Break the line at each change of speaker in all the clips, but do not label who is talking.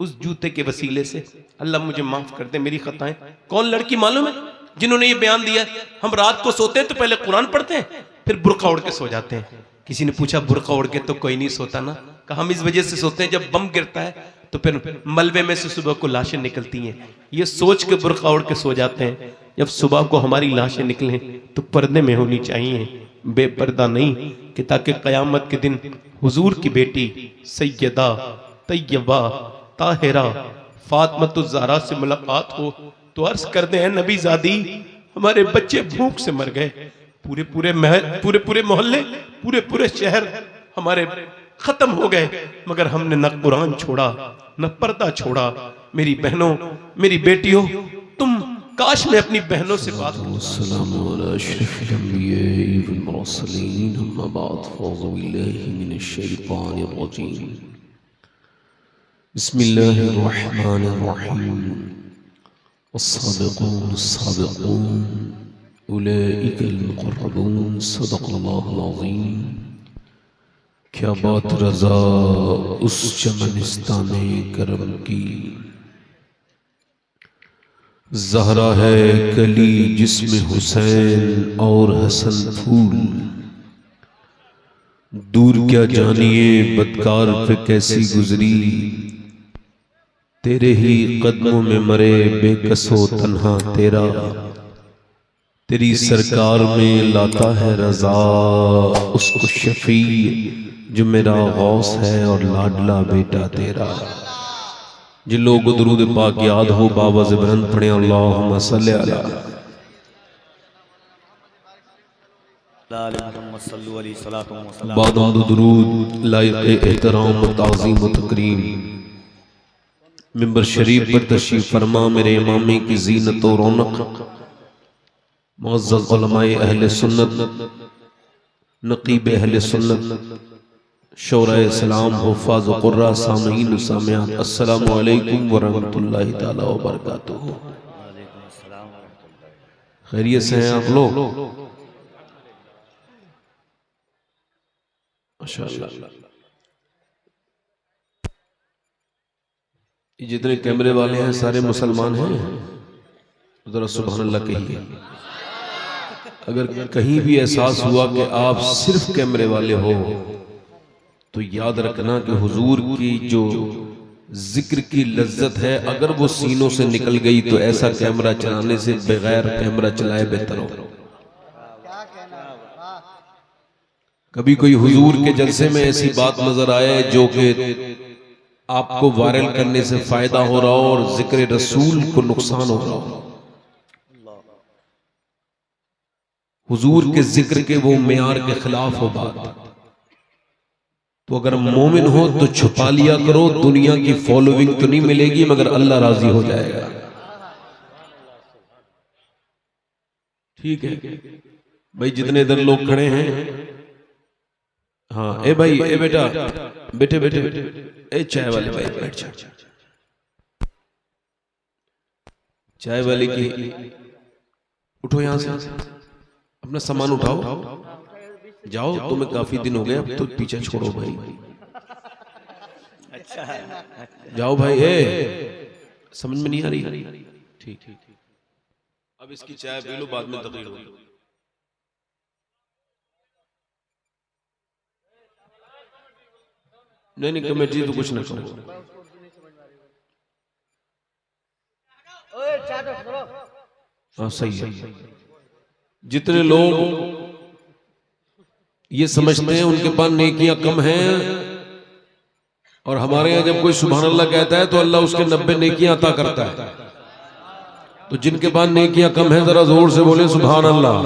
उस जूते के वसीले से। अल्लाह मुझे माफ कर दे मेरी खताएं। कौन लड़की मालूम है जिन्होंने ये बयान दिया, हम रात को सोते हैं तो पहले कुरान पढ़ते हैं, फिर बुर्का ओढ़ के सो जाते हैं। किसी ने पूछा बुर्का ओढ़ के तो कोई नहीं सोता ना? कहा हम इस वजह से सोते हैं, जब बम गिरता है तो फिर मलबे में से सुबह को लाशें निकलती हैं, ये सोच के बुर्का ओढ़ के सो जाते हैं। जब सुबह को हमारी लाशें निकलें तो पर्दे में होनी चाहिए, बेपर्दा नहीं, कि ताकि कयामत के दिन हुजूर की बेटी सैयदा तैयबा ताहिरा फातिमा ज़हरा से मुलाकात हो तो अर्ज कर दे, नबी ज़ादी हमारे बच्चे भूख से मर गए, पूरे पूरे महल, पूरे पूरे मोहल्ले, पूरे पूरे शहर हमारे खत्म हो गए, मगर हमने न कुरान छोड़ा न पर्दा छोड़ा। मेरी बहनों, मेरी बेटियों, तुम काश मैं अपनी बहनों से बात करूं।
बिस्मिल्लाहिर्रहमानिर्रहीम। अस्सादिक़ून अस्साबिक़ून उलैइकल मुक़र्रबून। सदक़ल्लाहुल अज़ीम। क्या बात रज़ा उस चमनिस्ताने करम की, ज़हरा है कली जिसमें हुसैन और हसन फूल। दूर क्या जानिए बदकार पे कैसी गुजरी, तेरे ही कदमों में मरे बेकसो तन्हा तेरा। तेरी सरकार में लाता है रज़ा उसको शफी, जो मेरा गौस है और लाडला बेटा तेरा। जिन लोगों को दुरूद पाक याद हो बावज़ बुलंद पढ़े अल्लाहुम्मा सल्ली अला। बाद दुरूद लायक़ एहतराम व ताज़ीम व तकरीम मिंबर शरीफ पर तशरीफ फरमा। मेरे इमामे की ज़ीनत व रौनक मुअज़्ज़ज़ उलमाए अहले सुन्नत, नक़ीब अहले सुन्नत, शौराए सलाम, हुफ़ाज़ व क़ुर्रा, सामीन सामियात, अस्सलामु अलैकुम व रहमतुल्लाहि तआला व बरकातुहू। खैरियत से हैं आप लोग? माशाअल्लाह। जितने कैमरे वाले हैं सारे मुसलमान हैं? जरा सुभान अल्लाह कहिए। अगर कहीं भी एहसास हुआ कि आप सिर्फ कैमरे वाले हो तो याद रखना कि हुजूर की जो जिक्र की लज्जत है, अगर वो सीनों से निकल गई तो ऐसा कैमरा चलाने से बगैर कैमरा चलाए बेहतर हो। कभी कोई हुजूर के जलसे में ऐसी बात नजर आए जो कि आपको वायरल करने से फायदा हो रहा हो और जिक्र रसूल को नुकसान हो रहा हो, हुजूर के जिक्र के वो मेयार के खिलाफ हो बात, तो अगर मोमिन हो तो छुपा लिया करो। दुनिया की फॉलोइंग तो नहीं मिलेगी मगर अल्लाह राजी हो जाएगा। ठीक है भाई, जितने इधर लोग खड़े हैं, हाँ ए भाई, ए बेटा, बेटे बेटे, ए चाय वाले भाई बैठ जा, चाय वाले की उठो, यहां से अपना सामान उठाओ, जाओ, तुम्हें काफी दिन हो गए, अब तो पीछे छोड़ो भाई। जाओ भाई, ए समझ में नहीं आ रही? ठीक ठीक, अब इसकी चाय पी लो, बाद में तकरीर होगी। नहीं नहीं, कमेटी तो कुछ ना करो। हाँ सही है। जितने लोग ये समझते हैं उनके पास नेकियां कम हैं, और हमारे यहाँ जब कोई सुभान अल्लाह कहता है तो अल्लाह उसके 90 नेकियां अता करता है। तो जिनके पास नेकियां कम हैं जरा जोर से बोले सुभान अल्लाह।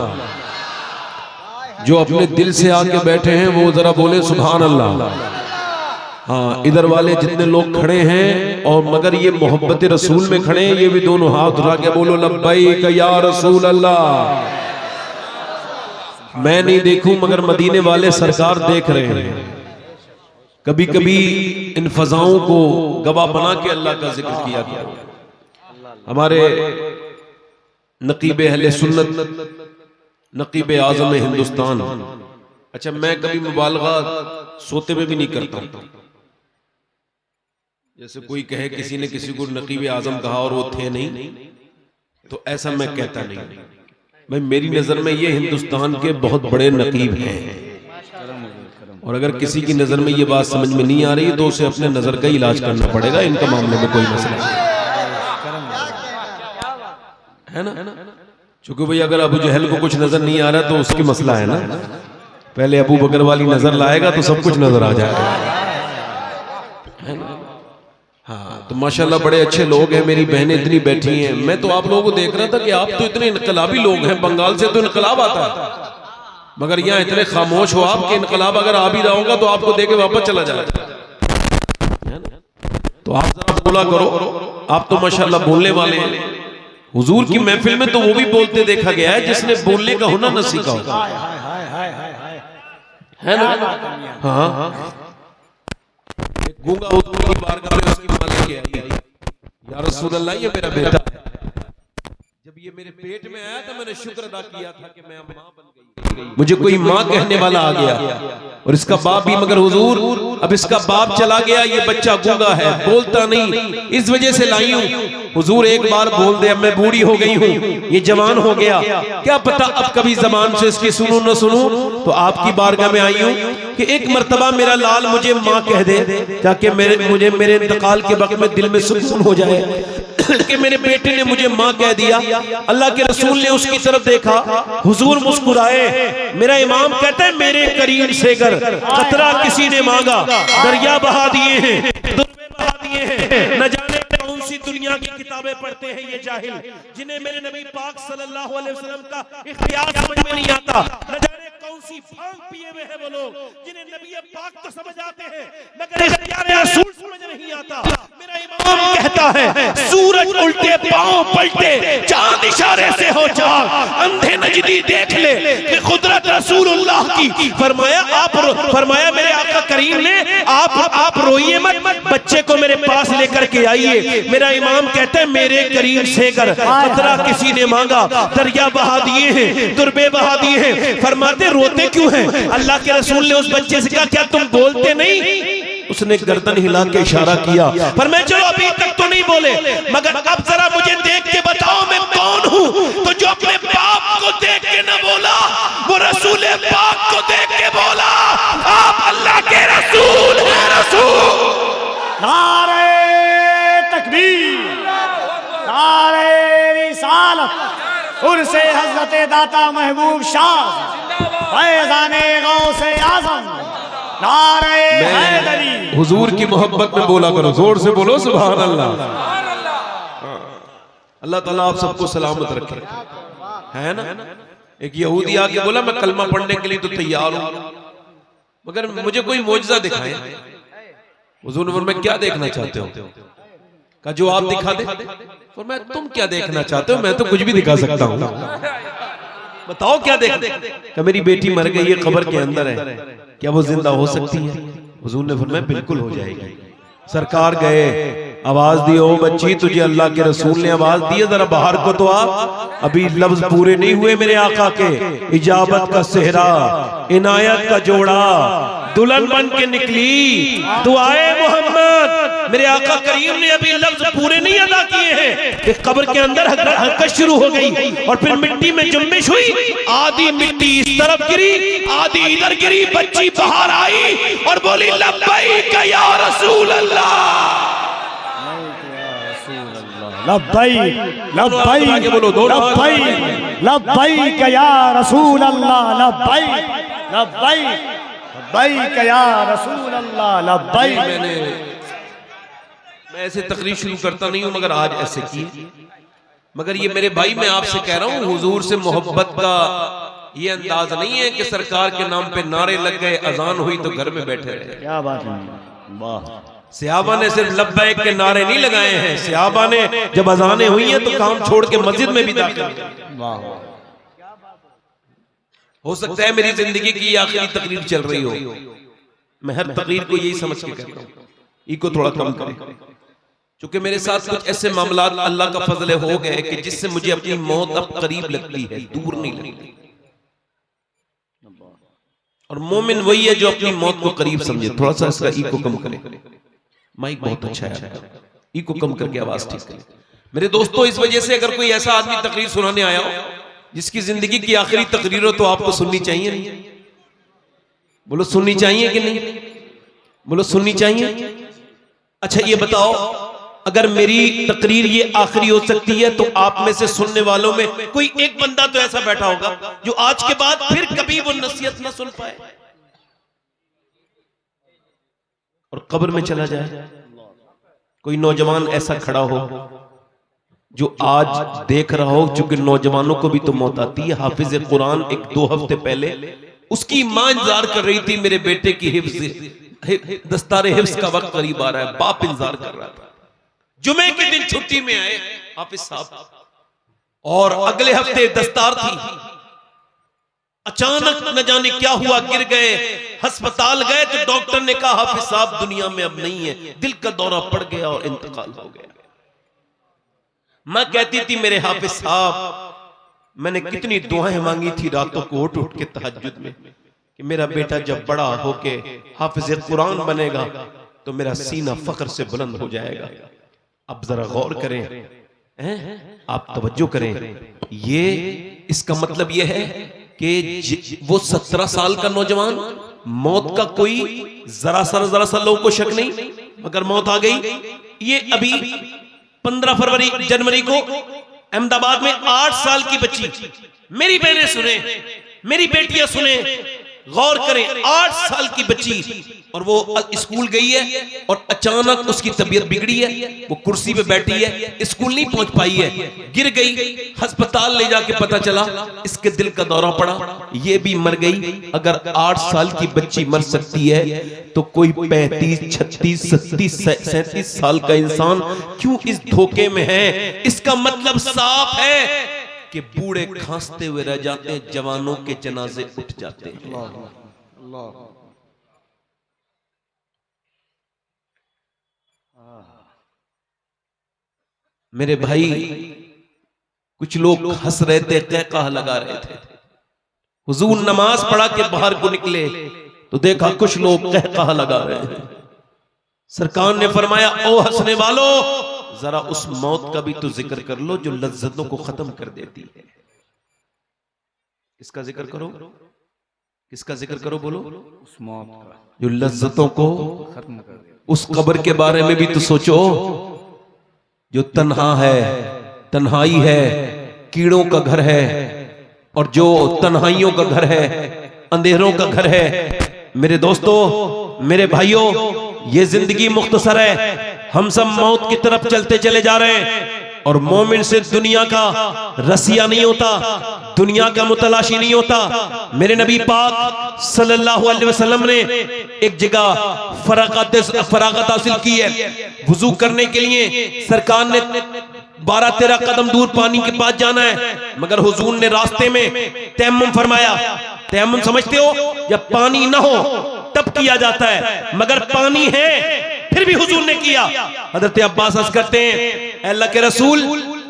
जो अपने दिल से आके बैठे हैं वो जरा बोले सुभान अल्लाह। हाँ, इधर वाले जितने लोग खड़े हैं और मगर ये मोहब्बत रसूल में खड़े हैं, ये भी दोनों हाथ उठा के बोलो लब्बैक या रसूल अल्लाह। मैं नहीं देखूं मगर मदीने वाले सरकार देख रहे हैं। कभी कभी इन फजाओं को गवाह बना के अल्लाह का जिक्र किया गया। हमारे नकीब अहले सुन्नत, नकीब आज़म हिंदुस्तान, अच्छा मैं कभी मुबालगा सोते में भी नहीं करता, जैसे कोई कहे किसी ने किसी को नकीब आजम कहा और वो थे नहीं, तो ऐसा मैं कहता नहीं। भाई मेरी नजर में ये हिंदुस्तान के बहुत बड़े नकीब हैं, और अगर किसी की नजर में ये बात समझ में नहीं आ रही तो उसे अपने नजर का इलाज करना पड़ेगा। इनका मामले में कोई मसला नहीं है ना। क्योंकि भाई अगर अबू जहल को कुछ नजर नहीं आ रहा तो उसकी मसला है ना। पहले अबू बकर वाली नजर लाएगा तो सब कुछ नजर आ जाएगा, है ना। हाँ, तो माशाल्लाह बड़े अच्छे लोग हैं, मेरी बहनें इतनी बैठी हैं। मैं तो आप लोगों को देख रहा था कि आप तो इतने इनकलाबी लोग हैं, बंगाल से तो इनकलाब आता है, मगर यहाँ इतने खामोश हो आप कि इनकलाब अगर आ भी रहा होगा तो आपको देके वापस चला जाएगा। तो आप जरा बोला करो, आप तो माशाल्लाह बोलने वाले हैं। हुजूर की महफिल में तो वो भी बोलते देखा गया है जिसने बोलने का हुनर न सीखा होगा, है ना। हाँ, गूंगा हुजूर की बारगाह में उसकी माँ लेके आई, या रसूल अल्लाह ये मेरा बेटा है। जब ये मेरे पेट में आया तो मैंने शुक्र अदा किया था कि मैं माँ बन गई, मुझे कोई माँ कहने वाला आ गया, और इसका बाप भी। मगर हुजूर अब इसका बाप चला गया, ये बच्चा गूंगा है, बोलता नहीं, इस वजह से लाई हूं। हुजूर एक बार बोल दे, अब मैं बूढ़ी हो गई हूँ, ये जवान हो गया, क्या पता अब कभी जबान से इसकी सुनूं न सुनूं, तो आपकी बारगाह में आई हूँ कि एक मर्तबा मेरा लाल मुझे माँ कह दे, ताकि मुझे मेरे इंतकाल के वक्त में दिल में सुकून हो जाए कि मेरे बेटे ने मुझे माँ कह दिया। अल्लाह के रसूल ने उसकी तरफ देखा, हुजूर मुस्कुराए। मेरा इमाम कहता है मेरे करीम से गर कतरा किसी ने मांगा, दरिया बहा दिए हैं, दुर्बे बहा दिए हैं। न जाने कौन सी दुनिया की किताबें पढ़ते हैं ये जाहिल, जिन्हें मेरे नबी पाक सल्लल्लाहु अलैहि वसल्लम का इख्तियार समझ में नहीं आता। न जाने कौन सी भांग पिए हुए हैं वो लोग, जिन्हें नबी पाक तो समझ आते हैं मगर इख्तियार रसूल समझ नहीं आता। मेरा इमाम कहता है सूरज उल्टे पांव पलटे, चांद इशारे से हो चाक, अंधे नजदी देख ले कि कुदरत रसूलुल्लाह की। फरमाया मेरे आका करीम ने आप रोइए मत, बच्चे को मेरे पास लेकर के आइए। मेरा इमाम कहता है मेरे करीम से कर कतरा किसी ने मांगा, दरिया बहा दिए हैं, दुर्बे बहा दिए हैं। फरमाते रोते क्यों हैं? अल्लाह के रसूल ने उस बच्चे से कहा क्या तुम बोलते नहीं? उसने गर्दन हिला के इशारा किया, पर मैं चलो अभी तक तो नहीं बोले, मगर अब जरा मुझे देख के बताओ मैं कौन हूँ। तो जो अपने बाप को देख के न बोला वो रसूल पाक को देख के बोला, आप अल्लाह के रसूल हैं। रसूल
नारे तकबीर, नारे रिसालत, उर्से हजरत दाता महबूब शाह, फैज़ाने गौसे आज़म, नारे हैदरी।
हुजूर की मोहब्बत में बोला करो, जोर से बोलो सुभान अल्लाह। अल्लाह ताला आप सबको सलामत रखे, है ना। एक यहूदी आके बोला मैं कलमा पढ़ने के लिए तो तैयार हूं, मगर मुझे कोई मोजज़ा दिखाए। हुजूर ने फरमाया क्या देखना चाहते हो? का जो आप दिखा दे। फरमाया तुम क्या देखना चाहते हो? मैं तो कुछ भी दिखा सकता हूँ, बताओ क्या देखना। मेरी बेटी मर गई है, कब्र के अंदर है, क्या वो जिंदा हो सकती है? हुजूर ने फरमाया बिल्कुल हो जाएगी। सरकार गए, आवाज दी, ओ बच्ची तुझे अल्लाह के रसूल ने आवाज दी है, जरा बाहर को तो आ। अभी लफ्ज पूरे नहीं हुए मेरे आका के। इजाबत का सेहरा, इनायत का जोड़ा, दुल्हन बन के निकली, दुआए मोहम्मद। मेरे आका करीम ने अभी लफ्ज पूरे नहीं अदा किए हैं कि कब्र के अंदर हरकत शुरू हो गई, और फिर मिट्टी में जुम्बिश हुई। आधी मिट्टी इस तरफ गिरी, आधी इधर गिरी। बच्ची बाहर आई और बोली लब्बैक या रसूल अल्लाह,
लब्बैक लब्बैक लब्बैक लब्बैक या रसूल अल्लाह, लब्बैक लब्बैक लब्बैक या रसूल अल्लाह, लब्बैक।
मैं ऐसे तकरीर शुरू करता नहीं हूं, मगर आज ऐसे की। मगर ये मेरे भाई मैं आपसे कह रहा हूं, हुजूर से मोहब्बत का ये अंदाज नहीं है कि सरकार के नाम पे नारे लग गए, अजान हुई तो घर में बैठे रहे।
क्या बात है, वाह।
सहाबा ने सिर्फ लब्बैक के नारे नहीं लगाए हैं, सहाबा ने जब अजानें हुई हैं तो काम छोड़ के मस्जिद में भी दाखिल।
वाह।
हो सकता है मेरी जिंदगी की आखिरी तकरीर चल रही हो, मैं हर तकरीर को यही समझ के कहता हूं, इको थोड़ा कम करें, क्योंकि मेरे साथ कुछ ऐसे मामलात अल्लाह का फजल हो गए कि जिससे मुझे अपनी मौत अब करीब लगती है, दूर नहीं लगती। और मोमिन वही है जो अपनी मौत को करीब समझे। थोड़ा सा इसका इको कम करें। माइक बहुत अच्छा है, इको कम करके आवाज ठीक करें। मेरे दोस्तों, इस वजह से अगर कोई ऐसा आदमी तकरीर सुनाने आया हो जिसकी जिंदगी की आखिरी तकरीर हो, तो आपको सुननी चाहिए नहीं? बोलो सुननी चाहिए कि नहीं? बोलो सुननी चाहिए। अच्छा ये बताओ, अगर मेरी तकरीर ये आखिरी हो सकती है तो आप में से सुनने वालों में कोई एक बंदा तो ऐसा बैठा होगा जो आज के बाद फिर कभी वो नसीहत ना सुन पाए और कब्र में चला जाए। कोई नौजवान ऐसा खड़ा हो जो आज देख रहा हो, चूंकि नौजवानों को भी तो मौत आती है। हाफिज कुरान 1-2 हफ्ते पहले उसकी मां इंतजार कर रही थी, मेरे बेटे की हिफ्ज, दस्तारे हिफ्ज का वक्त करीब आ रहा है। बाप इंतजार कर रहा था। जुमे के दिन छुट्टी में आए हाफिज साहब, और अगले हफ्ते दस्तार थी। अचानक न जाने क्या हुआ, गिर गए, अस्पताल गए तो डॉक्टर ने कहा हाफिज साहब दुनिया में अब नहीं है, दिल का दौरा पड़ गया और इंतकाल हो गया। मैं कहती थी मेरे हाफिज साहब, मैंने कितनी दुआएं मांगी थी रातों को उठ उठ के तहज्जुद में कि मेरा बेटा जब बड़ा होके हाफिज कुरान बनेगा तो मेरा सीना फख्र से बुलंद हो जाएगा। अब जरा गौर करें, आप तवज्जो करें, ये इसका मतलब यह है कि वो 17 साल का नौजवान, मौत का कोई जरा सा लोगों को शक नहीं, मगर मौत आ गई। ये अभी 15 जनवरी को अहमदाबाद में 8 साल की बच्ची, मेरी बहनें सुने, मेरी बेटियां सुने, गौर करें, 8 साल की बच्ची, और वो स्कूल गई है और अचानक उसकी तबीयत बिगड़ी है, वो कुर्सी पे बैठी है, स्कूल नहीं पहुंच पाई है, गिर गई, अस्पताल ले जाके पता चला इसके दिल का दौरा पड़ा, ये भी मर गई। अगर 8 साल की बच्ची मर सकती है तो कोई 35, 36, 37, 37 साल का इंसान क्यों इस धोखे में है? इसका मतलब साफ है कि बूढ़े खांसते हुए रह जाते हैं, जवानों के जनाजे उठ जाते हैं। मेरे भाई, कुछ लोग हंस रहे थे, कहकहा लगा रहे थे। हुजूर नमाज पढ़ा के बाहर को निकले तो देखा कुछ लोग कहकहा लगा रहे हैं। सरकार ने फरमाया, ओ हंसने वालों, जरा उस मौत का भी तो जिक्र कर लो जो लज्जतों को खत्म कर देती है। इसका जिक्र करो, किसका जिक्र करो? बोलो, उस मौत का जो लज्जतों को खत्म कर दे। उस कब्र के बारे में भी तो सोचो जो तन्हा है, तन्हाई है, कीड़ों का घर है, और जो तन्हाइयों का घर है, अंधेरों का घर है। मेरे दोस्तों, मेरे भाइयों, ये जिंदगी मुख्तसर है, हम सब मौत की तरफ चलते चले जा रहे हैं, और मोमिन से दुनिया का रसिया नहीं होता, दुनिया का मुतलाशी नहीं होता। मेरे नबी पाक सल्लल्लाहु अलैहि वसल्लम ने एक जगह फरागत हासिल की है, वुजू करने के लिए सरकार ने 12-13 कदम दूर पानी के पास जाना है, मगर हुजूर ने रास्ते में तयम्मुम फरमाया। तयम्मुम समझते हो? जब पानी ना हो तब किया जाता है, मगर पानी है फिर भी हुजूर ने किया। हजरत अब्बास अर्ज करते हैं, अल्लाह के रसूल,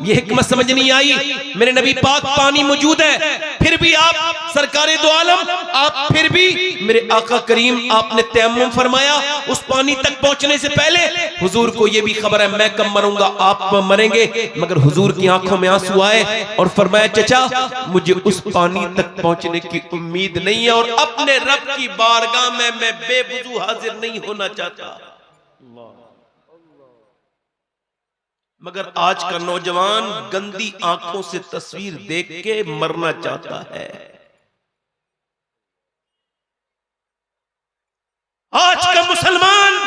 ये हिकमत समझ नहीं आई, मेरे नबी पाक पानी मौजूद है, फिर भी आप सरकारे दो आलम, आप फिर भी मेरे आका करीम, आपने तयम्मुम फरमाया। उस पानी तक पहुंचने से पहले हुजूर को ये भी खबर है मैं कब मरूंगा, आप मरेंगे, मगर हुजूर की आंखों में आंसू आए और फरमाया, चचा मुझे उस पानी तक पहुंचने की उम्मीद नहीं है, और अपने रब की बारगाह में मैं बेवुजू हाजिर नहीं होना चाहता। मगर आज का नौजवान गंदी आंखों से तस्वीर देख के मरना चाहता है। आज का मुसलमान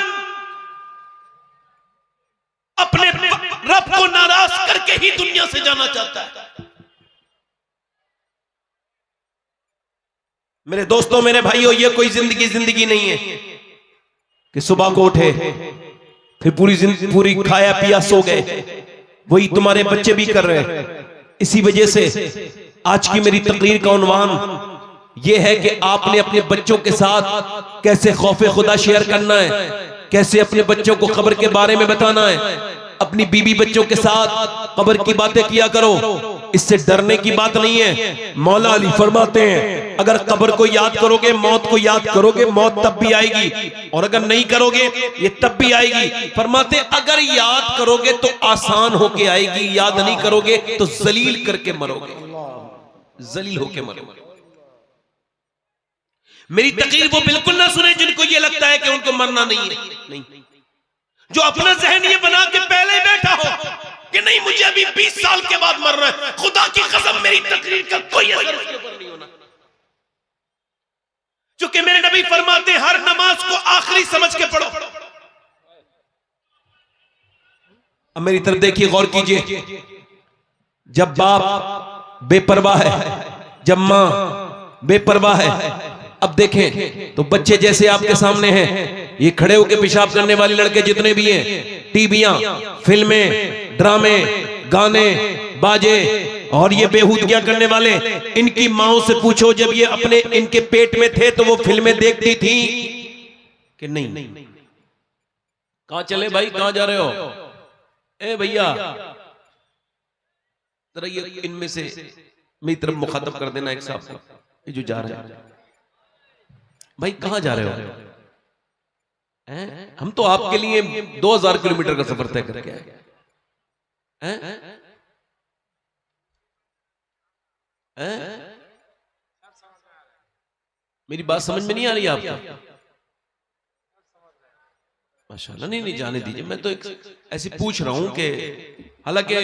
अपने रब को नाराज करके ही दुनिया से जाना चाहता है। मेरे दोस्तों, मेरे भाइयों, ये कोई जिंदगी नहीं है कि सुबह को उठे फिर पूरी खाया पिया सो गए। वही तुम्हारे बच्चे भी कर रहे हैं। इसी वजह से आज की मेरी तकरीर का उन्वान यह है कि आपने अपने बच्चों के साथ कैसे खौफे खुदा शेयर करना है, कैसे अपने बच्चों को खबर के बारे में बताना है।
अपनी बीवी बच्चों के साथ कब्र की बातें किया करो, इससे डरने की बात नहीं है। मौला अली फरमाते हैं अगर कब्र को याद करोगे, मौत को याद करोगे, मौत तब भी आएगी, और अगर नहीं करोगे ये तब भी आएगी। फरमाते अगर याद करोगे तो आसान होके आएगी, याद नहीं करोगे तो जलील करके मरोगे, जलील होके मरोगे। मेरी तकरीर वो बिल्कुल ना सुने जिनको ये लगता है कि उनको मरना नहीं है। नहीं, जो अपना जहन ये बना के पहले बैठा हो कि नहीं मुझे अभी 20 साल के बाद मरना है, खुदा की कसम मेरी तकरीर का कोई असर उसके ऊपर नहीं होना। क्योंकि मेरे नबी फरमाते हर नमाज को आखिरी समझ के पढ़ो। अब मेरी तरफ देखिए, गौर कीजिए। जब बाप बेपरवाह है, जब मां बेपरवाह है, अब देखें तो बच्चे जैसे आपके सामने हैं, ये खड़े होकर पेशाब करने वाले लड़के जितने भी हैं, टीवियां, फिल्में, ड्रामे, गाने, बाजे और ये बेहूदगियां करने वाले, इनकी माओं से पूछो जब ये अपने इनके पेट में थे तो वो फिल्में देखती थी कि नहीं? कहां चले भाई, कहां जा रहे हो? ए भैया जरा ये इनमें से मेरी तरफ मुखातब कर देना एक साहब को, ये जो जा रहे हैं। भाई कहां जा रहे हो? हम तो आपके लिए 2000 किलोमीटर का सफर तय करके आए। मेरी बात समझ में नहीं आ रही आपको? माशाल्लाह, नहीं जाने दीजिए। मैं तो एक ऐसे पूछ रहा हूं कि हालांकि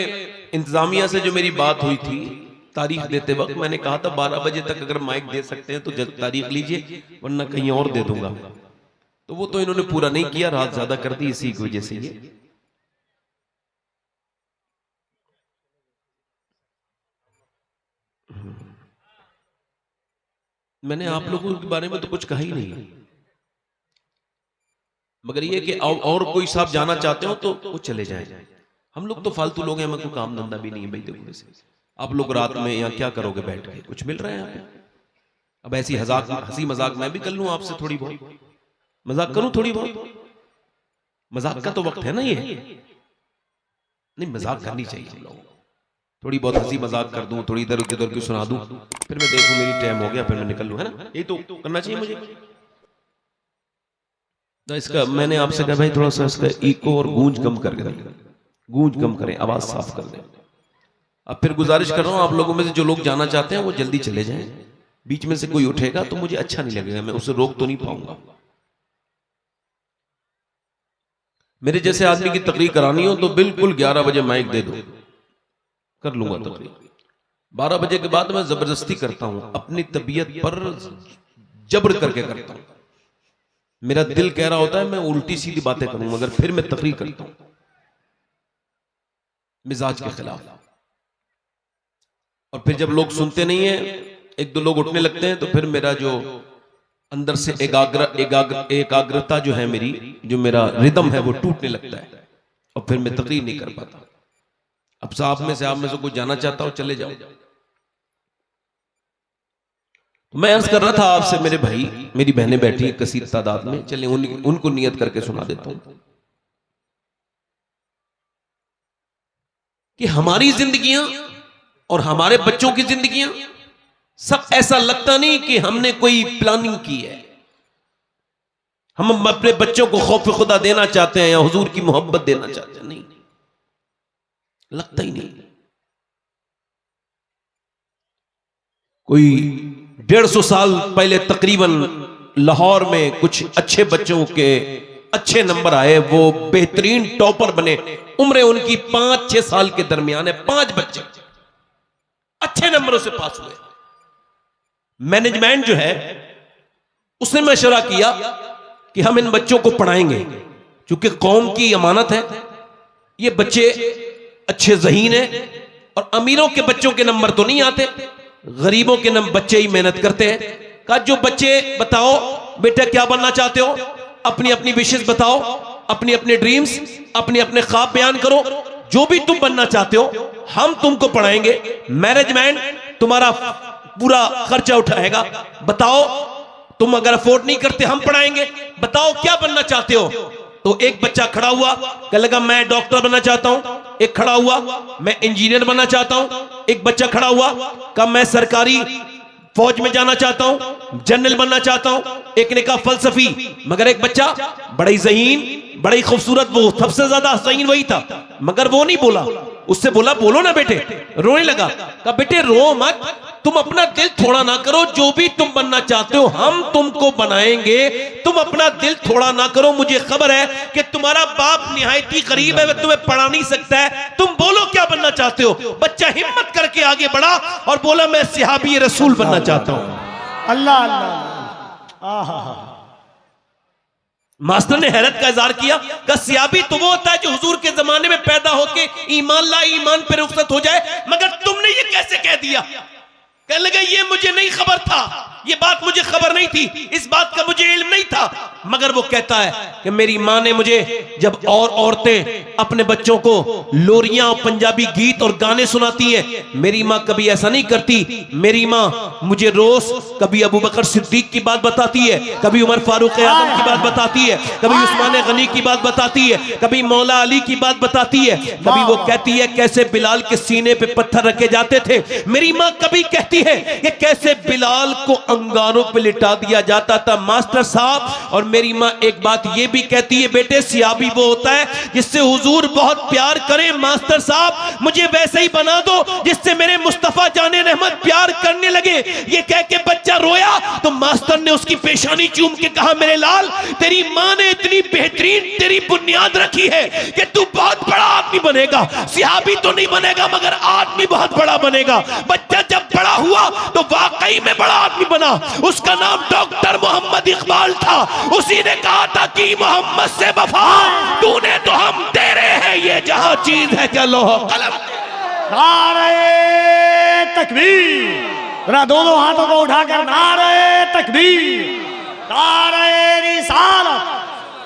इंतजामिया से जो मेरी बात हुई थी तारीख देते वक्त, मैंने कहा था 12 बजे तक अगर माइक दे सकते हैं तो जल्द तारीख लीजिए, वरना कहीं और दे दूंगा। तो वो तो इन्होंने पूरा नहीं किया, रात ज्यादा कर दी, इसी की वजह से ये। मैंने आप लोगों के बारे में तो कुछ कहा ही नहीं, मगर ये कि और कोई साहब जाना चाहते हो तो वो चले जाएं। हम लोग तो फालतू लोग हैं, हमें कोई काम धंधा भी नहीं है। भाई देखो से आप लोग रात में यहाँ क्या करोगे बैठ के, कुछ मिल रहा है यहाँ पे? अब ऐसी हंसी मजाक मैं भी कर लूं आपसे, थोड़ी बहुत मजाक करूं, थोड़ी बहुत मजाक का तो वक्त है ना ये। नहीं, मजाक करनी चाहिए हम लोगों को, थोड़ी बहुत हंसी मजाक कर दूं, थोड़ी इधर उधर की सुना दूं, फिर मैं देखूं मेरी टाइम हो गया, फिर मैं निकल लूं, है ना? यही तो करना चाहिए मुझे। तो इसका मैंने आपसे कहा भाई थोड़ा सा इसका इको और गूंज कम करके, गूंज कम करें, आवाज साफ कर दें। अब फिर गुजारिश कर रहा हूं आप लोगों में से जो लोग जाना चाहते हैं वो जल्दी चले जाएं। बीच में से कोई उठेगा तो मुझे अच्छा नहीं लगेगा, मैं उसे रोक तो नहीं पाऊंगा। मेरे जैसे आदमी की तकरीर करानी हो तो बिल्कुल 11 बजे माइक दे दो, कर लूंगा तकरीर। 12 बजे के बाद मैं जबरदस्ती करता हूं, अपनी तबीयत पर जबर करके करता हूं। मेरा दिल कह रहा होता है मैं उल्टी सीधी बातें करूं, मगर फिर मैं तकरीर करता हूं मिजाज के खिलाफ। और फिर जब लोग सुनते नहीं है, एक दो लोग उठने लगते हैं, तो फिर मेरा जो अंदर से एकाग्रता जो है मेरी, जो मेरा रिदम है वो टूटने लगता है, और फिर मैं तकरीर नहीं कर पाता। अब आप में से कोई जाना चाहता हो चले जाओ। तो मैं अर्ज कर रहा था आपसे, मेरे भाई मेरी बहनें बैठी हैं कसीर तादाद में, चले उनको नियत करके सुना देता हूं कि हमारी जिंदगियां और हमारे बच्चों की जिंदगियां सब ऐसा लगता नहीं कि हमने कोई प्लानिंग की है। हम अपने बच्चों को खौफ खुदा देना चाहते हैं या हुजूर की मोहब्बत देना चाहते हैं, नहीं, लगता ही नहीं। कोई 150 साल पहले तकरीबन लाहौर में कुछ अच्छे बच्चों के अच्छे नंबर आए, वो बेहतरीन टॉपर बने। उम्र उनकी 5-6 साल के दरमियान है, 5 बच्चे अच्छे नंबरों से पास हुए। मैनेजमेंट जो है उसने मशवरा किया कि हम इन बच्चों को पढ़ाएंगे, क्योंकि कौम की अमानत है। ये बच्चे अच्छे ज़हीन हैं, और अमीरों के बच्चों के नंबर तो नहीं आते, गरीबों के बच्चे ही मेहनत करते हैं। कहा जो बच्चे बताओ बेटा क्या बनना चाहते हो, अपनी अपनी विशेष बताओ, अपनी अपनी ड्रीम्स, अपने अपने ख्वाब बयान करो, जो भी तुम बनना चाहते हो हम तुमको पढ़ाएंगे। मैनेजमेंट तुम्हारा पूरा खर्चा उठाएगा। बताओ तुम अगर अफोर्ड नहीं करते हम पढ़ाएंगे, बताओ क्या बनना चाहते हो। तो एक बच्चा खड़ा हुआ, कहने लगा मैं डॉक्टर बनना चाहता हूं। एक खड़ा हुआ, मैं इंजीनियर बनना चाहता हूं। एक बच्चा खड़ा हुआ, कहा मैं सरकारी फौज में जाना चाहता हूं, जनरल बनना चाहता हूं। एक ने कहा फलसफी। मगर एक बच्चा बड़ा ही ज़हीन, बड़ा ही खूबसूरत, वो सबसे ज्यादा ज़हीन वही था, मगर वो नहीं बोला। उससे बोला बोलो ना बेटे, रोने लगा। कहा बेटे रो मत, तुम अपना दिल थोड़ा ना करो, जो भी तुम बनना चाहते हो हम तुमको बनाएंगे, तुम अपना दिल थोड़ा ना करो। मुझे खबर है कि तुम्हारा बाप निहायती गरीब है, वह तुम्हें पढ़ा नहीं सकता है, तुम बोलो क्या बनना चाहते हो। बच्चा हिम्मत करके आगे बढ़ा और बोला मैं सहाबी रसूल बनना चाहता हूं।
अल्लाह अल्लाह। आहा।
मास्टर ने हैरत का इजहार किया, कि सहाबी तो वो होता है जो हुजूर के जमाने में पैदा होके ईमान ला ईमान पे रुखसत हो जाए, मगर तुमने ये कैसे कह दिया। कहने लगा ये मुझे नहीं खबर था, ये बात मुझे खबर नहीं थी, इस बात का मुझे इल्म नहीं था। मगर वो कहता है कि मेरी माँ ने मुझे जब और औरतें अपने बच्चों को लोरियां और पंजाबी गीत और गाने सुनाती हैं, मेरी माँ कभी ऐसा नहीं करती। मेरी माँ मुझे रोज कभी अबू बकर सिद्दीक की बात बताती है, कभी उमर फारूक आजम की बात बताती है, कभी उस्मान गनी की बात बताती है, कभी मौला अली की बात बताती है, कभी वो कहती है कैसे बिलाल के सीने पे पत्थर रखे जाते थे। मेरी माँ कभी कहती है कि कैसे बिलाल को अंगारों पे लिटा दिया जाता था। मास्टर साहब, और मेरी माँ एक बात ये भी कहती है बेटे सहाबी वो होता है जिससे हुजूर बहुत प्यार करें। मास्टर साहब मुझे वैसे ही बना दो जिससे मेरे मुस्तफा जाने रहमत प्यार करने लगे। ये कह के बच्चा रोया तो मास्टर ने उसकी पेशानी चूम के कहा मेरे लाल तेरी माँ ने इतनी बेहतरीन तेरी बुनियाद रखी है कि तू बहुत बड़ा आदमी बनेगा, सहाबी तो नहीं बनेगा मगर आदमी बहुत बड़ा बनेगा। बच्चा जब बड़ा हुआ तो वाकई में बड़ा आदमी बना। उसका नाम डॉक्टर मोहम्मद इकबाल था। उसी ने कहा था कि मोहम्मद से वफा तूने तो हम तेरे हैं, ये जहां चीज है क्या लोह कलम।
नारे तकबीर, जरा दोनों हाथों को उठाकर नारे तकबीर, नारे रिसालत,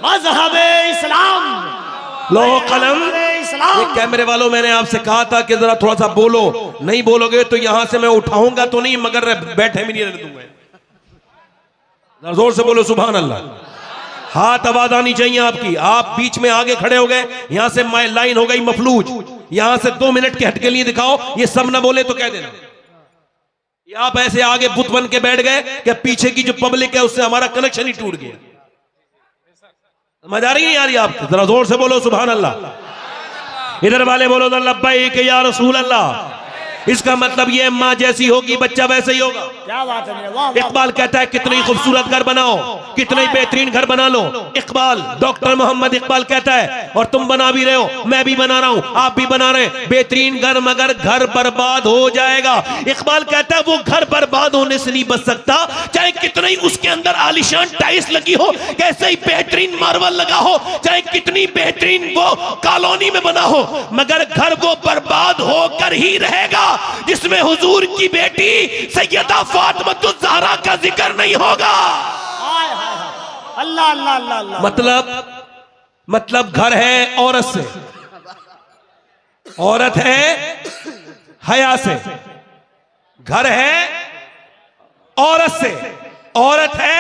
मज़हब इस्लाम,
लोह कलम। ये कैमरे वालों मैंने आपसे कहा था कि जरा थोड़ा सा बोलो, नहीं बोलोगे तो यहां से मैं उठाऊंगा तो नहीं मगर बैठे भी नहीं रहने दूंगा। जोर से बोलो सुभान अल्लाह। हाथ आवाज आनी चाहिए आपकी। आप बीच में आगे खड़े हो गए, यहां से लाइन हो गई मफलूज, यहां से 2 मिनट के हट के लिए दिखाओ। ये सब ना बोले तो कह देना। ये आप ऐसे आगे बुत बन के बैठ गए कि पीछे की जो पब्लिक है उससे हमारा कनेक्शन ही टूट गया। समझ आ रही है यार आपको? जरा जोर से बोलो सुभान अल्लाह। इधर वाले बोलो लब्बैक या रसूल अल्लाह। इसका मतलब ये माँ जैसी होगी बच्चा वैसे ही होगा।
क्या बात है। वाह,
इकबाल कहता है कितनी खूबसूरत घर बनाओ, कितने बेहतरीन घर बना लो। इकबाल, डॉक्टर मोहम्मद इकबाल कहता है, और तुम बना भी रहे हो, मैं भी बना रहा हूं, आप भी बना रहे हैं, बेहतरीन घर, मगर घर बर्बाद हो जाएगा। इकबाल कहता है वो घर बर्बाद होने से नहीं बच सकता, चाहे कितना ही उसके अंदर आलिशान टाइल्स लगी हो, कैसे ही बेहतरीन मार्बल लगा हो, चाहे कितनी बेहतरीन वो कॉलोनी में बना हो, मगर घर वो बर्बाद होकर ही रहेगा जिसमें हुजूर की बेटी सैयदा फातिमातुज़ ज़हरा का जिक्र नहीं होगा।
अल्लाह अल्लाह अल्लाह अल्लाह।
मतलब घर है औरत से, औरत है हया से, घर है औरत से, औरत है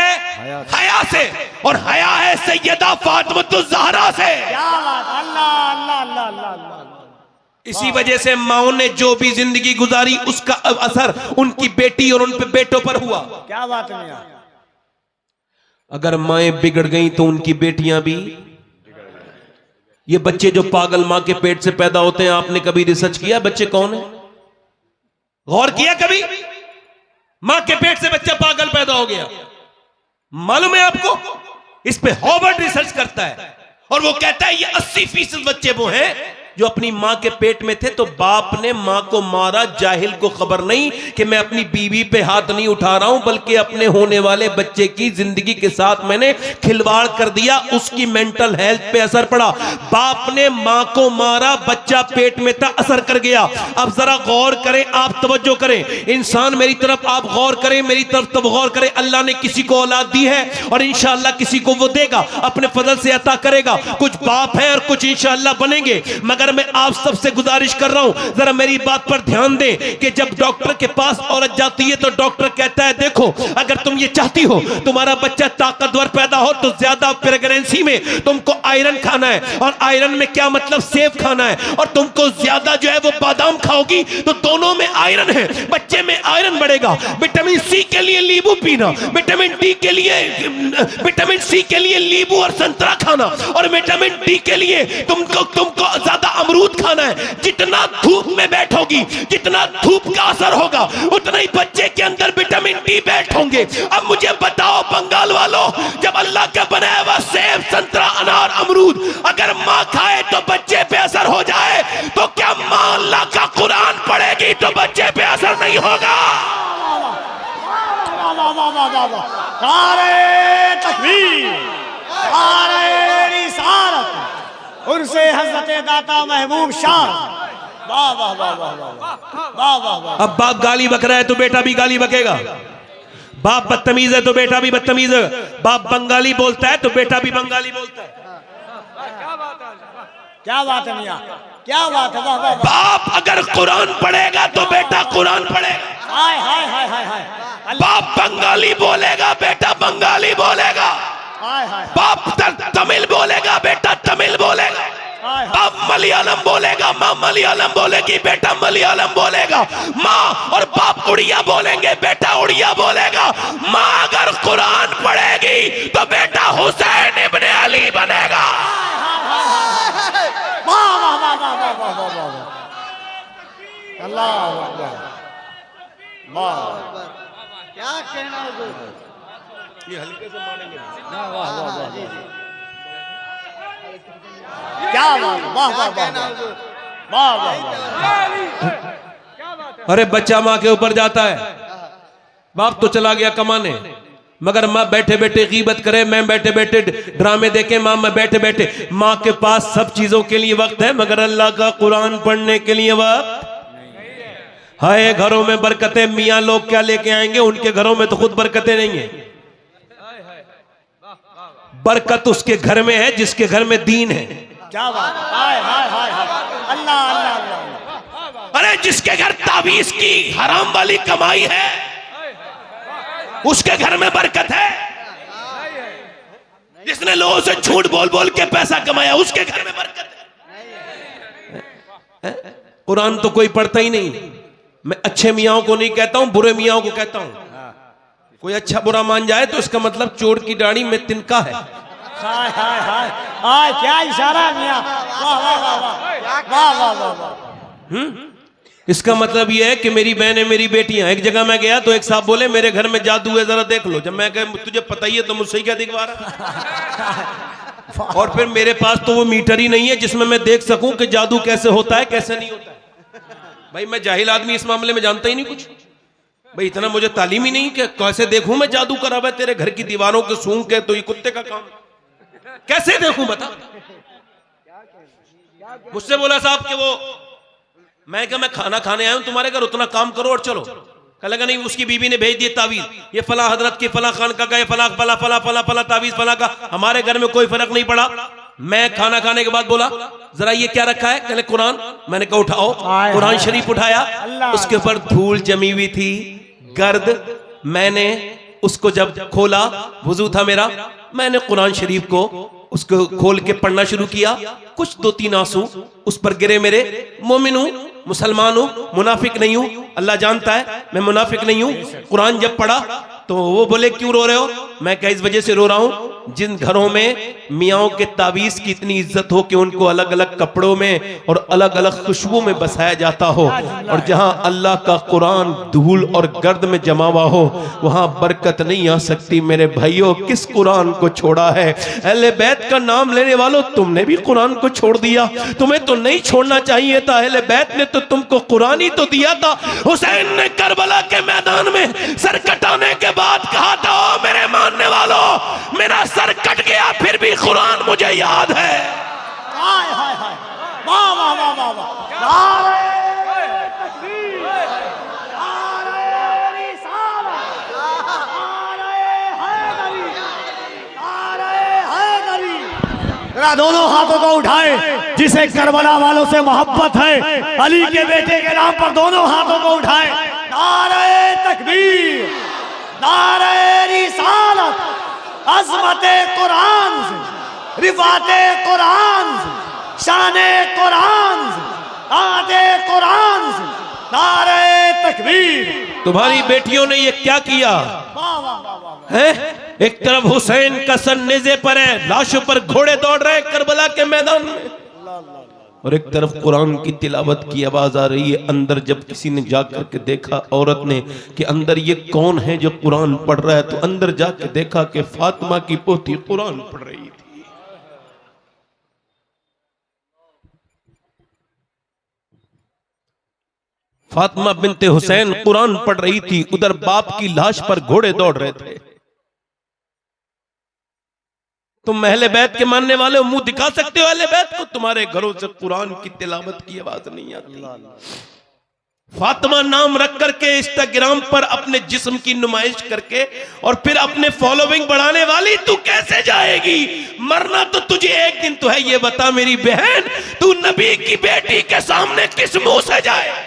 हया से, और हया है सैयदा फातिमातुज़ ज़हरा से।
क्या बात। अल्लाह अल्लाह अल्लाह अल्लाह।
इसी वजह से माओ ने जो भी जिंदगी गुजारी उसका असर उनकी बेटी और उन पे बेटों पर हुआ।
क्या बात है मियां।
अगर माएं बिगड़ गईं तो उनकी बेटियां भी। ये बच्चे जो पागल मां के पेट से पैदा होते हैं, आपने कभी रिसर्च किया बच्चे कौन है? गौर किया कभी? मां के पेट से बच्चा पागल पैदा हो गया, मालूम है आपको? इस पे हार्वर्ड रिसर्च करता है और वो कहता है ये 80% बच्चे वो हैं जो अपनी मां के पेट में थे तो बाप ने मां को मारा। जाहिल को खबर नहीं कि मैं अपनी बीवी पे हाथ नहीं उठा रहा हूं, बल्कि अपने होने वाले बच्चे की जिंदगी के साथ मैंने खिलवाड़ कर दिया, उसकी मेंटल हेल्थ पे असर पड़ा। बाप ने मां को मारा, बच्चा पेट में था, असर कर गया। अब जरा गौर करें, आप तवज्जो करें, इंसान मेरी तरफ आप गौर करें, मेरी तरफ तब गौर करें। अल्लाह ने किसी को औलाद दी है और इंशाअल्लाह किसी को वो देगा, अपने फजल से अता करेगा। कुछ बाप है और कुछ इंशाअल्लाह बनेंगे, मगर मगर मैं आप सबसे गुजारिश कर रहा हूं, जरा मेरी बात पर ध्यान दें कि जब डॉक्टर के पास औरत जाती है तो डॉक्टर कहता है देखो अगर तुम ये चाहती हो तुम्हारा बच्चा ताकतवर पैदा हो तो ज्यादा प्रेगनेंसी में तुमको आयरन खाना है, और आयरन में क्या मतलब सेब खाना है, और तुमको ज्यादा जो है वो बादाम खाओगी तो दोनों में आयरन है, बच्चे में आयरन बढ़ेगा। विटामिन सी के लिए नींबू पीना, विटामिन डी के लिए, विटामिन सी के लिए नींबू और संतरा खाना, और विटामिन डी के लिए तुमको ज्यादा अमरूद खाना है। जितना धूप में बैठोगी, जितना धूप का असर होगा उतना ही बच्चे के अंदर विटामिन डी बैठोगे। अब मुझे बताओ बंगाल वालों, जब अल्लाह का बनाया हुआ सेब, संतरा, अनार, अमरूद अगर माँ खाए तो बच्चे पे असर हो जाए, तो क्या माँ अल्लाह का कुरान पढ़ेगी तो बच्चे पे असर नहीं होगा?
नारे तकबीर, नारे रिसालत, उनसे हजरत दाता महबूब शाह। वाह वाह वाह वाह वाह वाह वाह।
अब बाप गाली बक रहा है तो बेटा भी गाली बकेगा, बाप बदतमीज है तो बेटा भी बदतमीज है, बाप बंगाली बोलता है तो बेटा भी बंगाली बोलता है।
क्या बात है मियां, क्या बात है, वाह वाह।
बाप अगर कुरान पढ़ेगा तो बेटा कुरान पढ़ेगा।
हाय हाय हाय हाय हाय।
बाप बंगाली बोलेगा बेटा बंगाली बोलेगा,
हाय हाय।
बाप तमिल बोलेगा बेटा तमिल बोलेगा, बाप मलयालम बोलेगा माँ मलयालम बोलेगी, बेटा मलयालम बोलेगा। माँ और बाप उड़िया बोलेंगे, बेटा उड़िया बोलेगा। माँ अगर कुरान पढ़ेगी तो बेटा हुसैन इब्ने अली बनेगा।
वाह वाह वाह वाह वाह वाह वाह वाह। अल्लाह अकबर, वाह
क्या कहना हुजूर।
ये हल्के से मारेंगे।
वाह वाह वाह वाह। क्या बात, वाह वाह वाह वाह वाह।
अरे बच्चा माँ के ऊपर जाता है, बाप तो चला गया कमाने, मगर माँ बैठे बैठे गीबत करे, मैं बैठे बैठे ड्रामे देखे, माँ मैं बैठे बैठे। माँ के पास सब चीजों के लिए वक्त है मगर अल्लाह का कुरान पढ़ने के लिए वक्त हाय। घरों में बरकतें मियाँ लोग क्या लेके आएंगे, उनके घरों में तो खुद बरकतें नहीं है। बरकत उसके घर में है जिसके घर में दीन है।
क्या बात, हाय हाय हाय हाय। अल्लाह अल्लाह अल्लाह।
अरे जिसके घर ताबीज की हराम वाली कमाई है उसके घर में बरकत है। जिसने लोगों से झूठ बोल बोल के पैसा कमाया उसके घर में बरकत है। कुरान तो कोई पढ़ता ही नहीं। मैं अच्छे मियाओं को नहीं कहता हूं, बुरे मियाओं को कहता हूं। कोई अच्छा बुरा मान जाए तो इसका मतलब चोर की दाढ़ी में तिनका है।
हाय हाय हाय हाय, क्या इशारा मियां, वाह वाह वाह वाह वाह वाह वाह।
इसका मतलब यह है कि मेरी बहनें मेरी बेटियां। एक जगह मैं गया तो एक साहब बोले मेरे घर में जादू है जरा देख लो। जब मैं कहा तुझे पता ही है तो मुझसे क्या दिखवा रहा। और फिर मेरे पास तो वो मीटर ही नहीं है जिसमें मैं देख सकूं कि जादू कैसे होता है कैसे नहीं होता है। भाई मैं जाहिल आदमी, इस मामले में जानता ही नहीं कुछ। भाई इतना मुझे तालीम ही नहीं कि कैसे देखूं मैं जादू करा हुआ तेरे घर की दीवारों के सूंघ के, तो ये कुत्ते का काम। कैसे देखूं बता। मुझसे बोला साहब कि वो, मैं क्या मैं खाना खाने आया हूं तुम्हारे घर, उतना काम करो और चलो। कह लगा नहीं, उसकी बीबी ने भेज दिए तावीज, ये फला हजरत की फला खान का गए फला फला फला फला फला तावीज फला का। हमारे घर में कोई फर्क नहीं पड़ा। मैं खाना खाने के बाद बोला जरा ये क्या रखा है, कहले कुरान। मैंने कहा उठाओ, कुरान शरीफ उठाया, उसके ऊपर धूल जमी हुई थी, गर्द। मैंने उसको जब खोला, वुजू था मेरा, मैंने कुरान शरीफ को उसको खोल के पढ़ना शुरू किया। कुछ 2-3 आंसू उस पर गिरे मेरे। मोमिन हूं, मुसलमान हूं, मुनाफिक नहीं हूं। अल्लाह जानता है मैं मुनाफिक नहीं हूं। कुरान जब पढ़ा तो वो बोले क्यों रो रहे हो? मैं क्या इस वजह से रो रहा हूं जिन घरों में मियाओं के तावीज की इतनी इज्जत हो कि उनको अलग अलग कपड़ों में और अलग अलग खुशबू में बसाया जाता हो, और जहां अल्लाह का कुरान धूल और गर्द में जमा हुआ हो वहां बरकत नहीं आ सकती। मेरे भाइयों, किस कुरान को छोड़ा है? अहले बैत का नाम लेने वालों, तुमने भी कुरान को छोड़ दिया। तुम्हें तो नहीं छोड़ना चाहिए था। अहले बैत ने तो तुमको कुरान ही तो दिया था। हुसैन ने करबला के मैदान में सर कटाने के बाद कहा था, ओ मेरे मानने वालों, मेरा सर कट गया फिर भी कुरान मुझे याद है।
हाय हाय हाय, वाह वाह वाह वाह वाह। नारे तकबीर, नारे रिसालत, नारे हैदरी, नारे हैदरी। जरा दोनों हाथों को उठाएं। जिसे करबला वालों से मोहब्बत है, अली के बेटे के नाम पर दोनों हाथों को उठाए। नारे तकबीर, नारे रिसालत, अज़मते कुरान से, रिफाते कुरान से, शाने कुरान से, आदे कुरान से, नारे तकबीर।
तुम्हारी बेटियों ने ये क्या किया है? एक तरफ हुसैन का सर नेज़े पर है, लाशों पर घोड़े दौड़ रहे हैं करबला के मैदान में, और एक तरफ कुरान की तिलावत की आवाज आ रही है। अंदर जब किसी ने जाकर के देखा, औरत ने, कि अंदर ये कौन है जो कुरान पढ़ रहा है, तो अंदर जाके देखा कि फातिमा की पोती कुरान पढ़ रही थी। फातिमा बिनते हुसैन कुरान पढ़ रही थी, उधर बाप की लाश पर घोड़े दौड़ रहे थे। तुम अहले बैत के मानने वाले हो, मुंह दिखा सकते हो अहले बैत को? तुम्हारे घरों से कुरान की तिलावत की आवाज नहीं आती। फातिमा नाम रख करके इंस्टाग्राम पर अपने जिस्म की नुमाइश करके और फिर अपने फॉलोइंग बढ़ाने वाली, तू कैसे जाएगी? मरना तो तुझे एक दिन तो है। ये बता मेरी बहन, तू नबी की बेटी के सामने किस मुंह से जाए?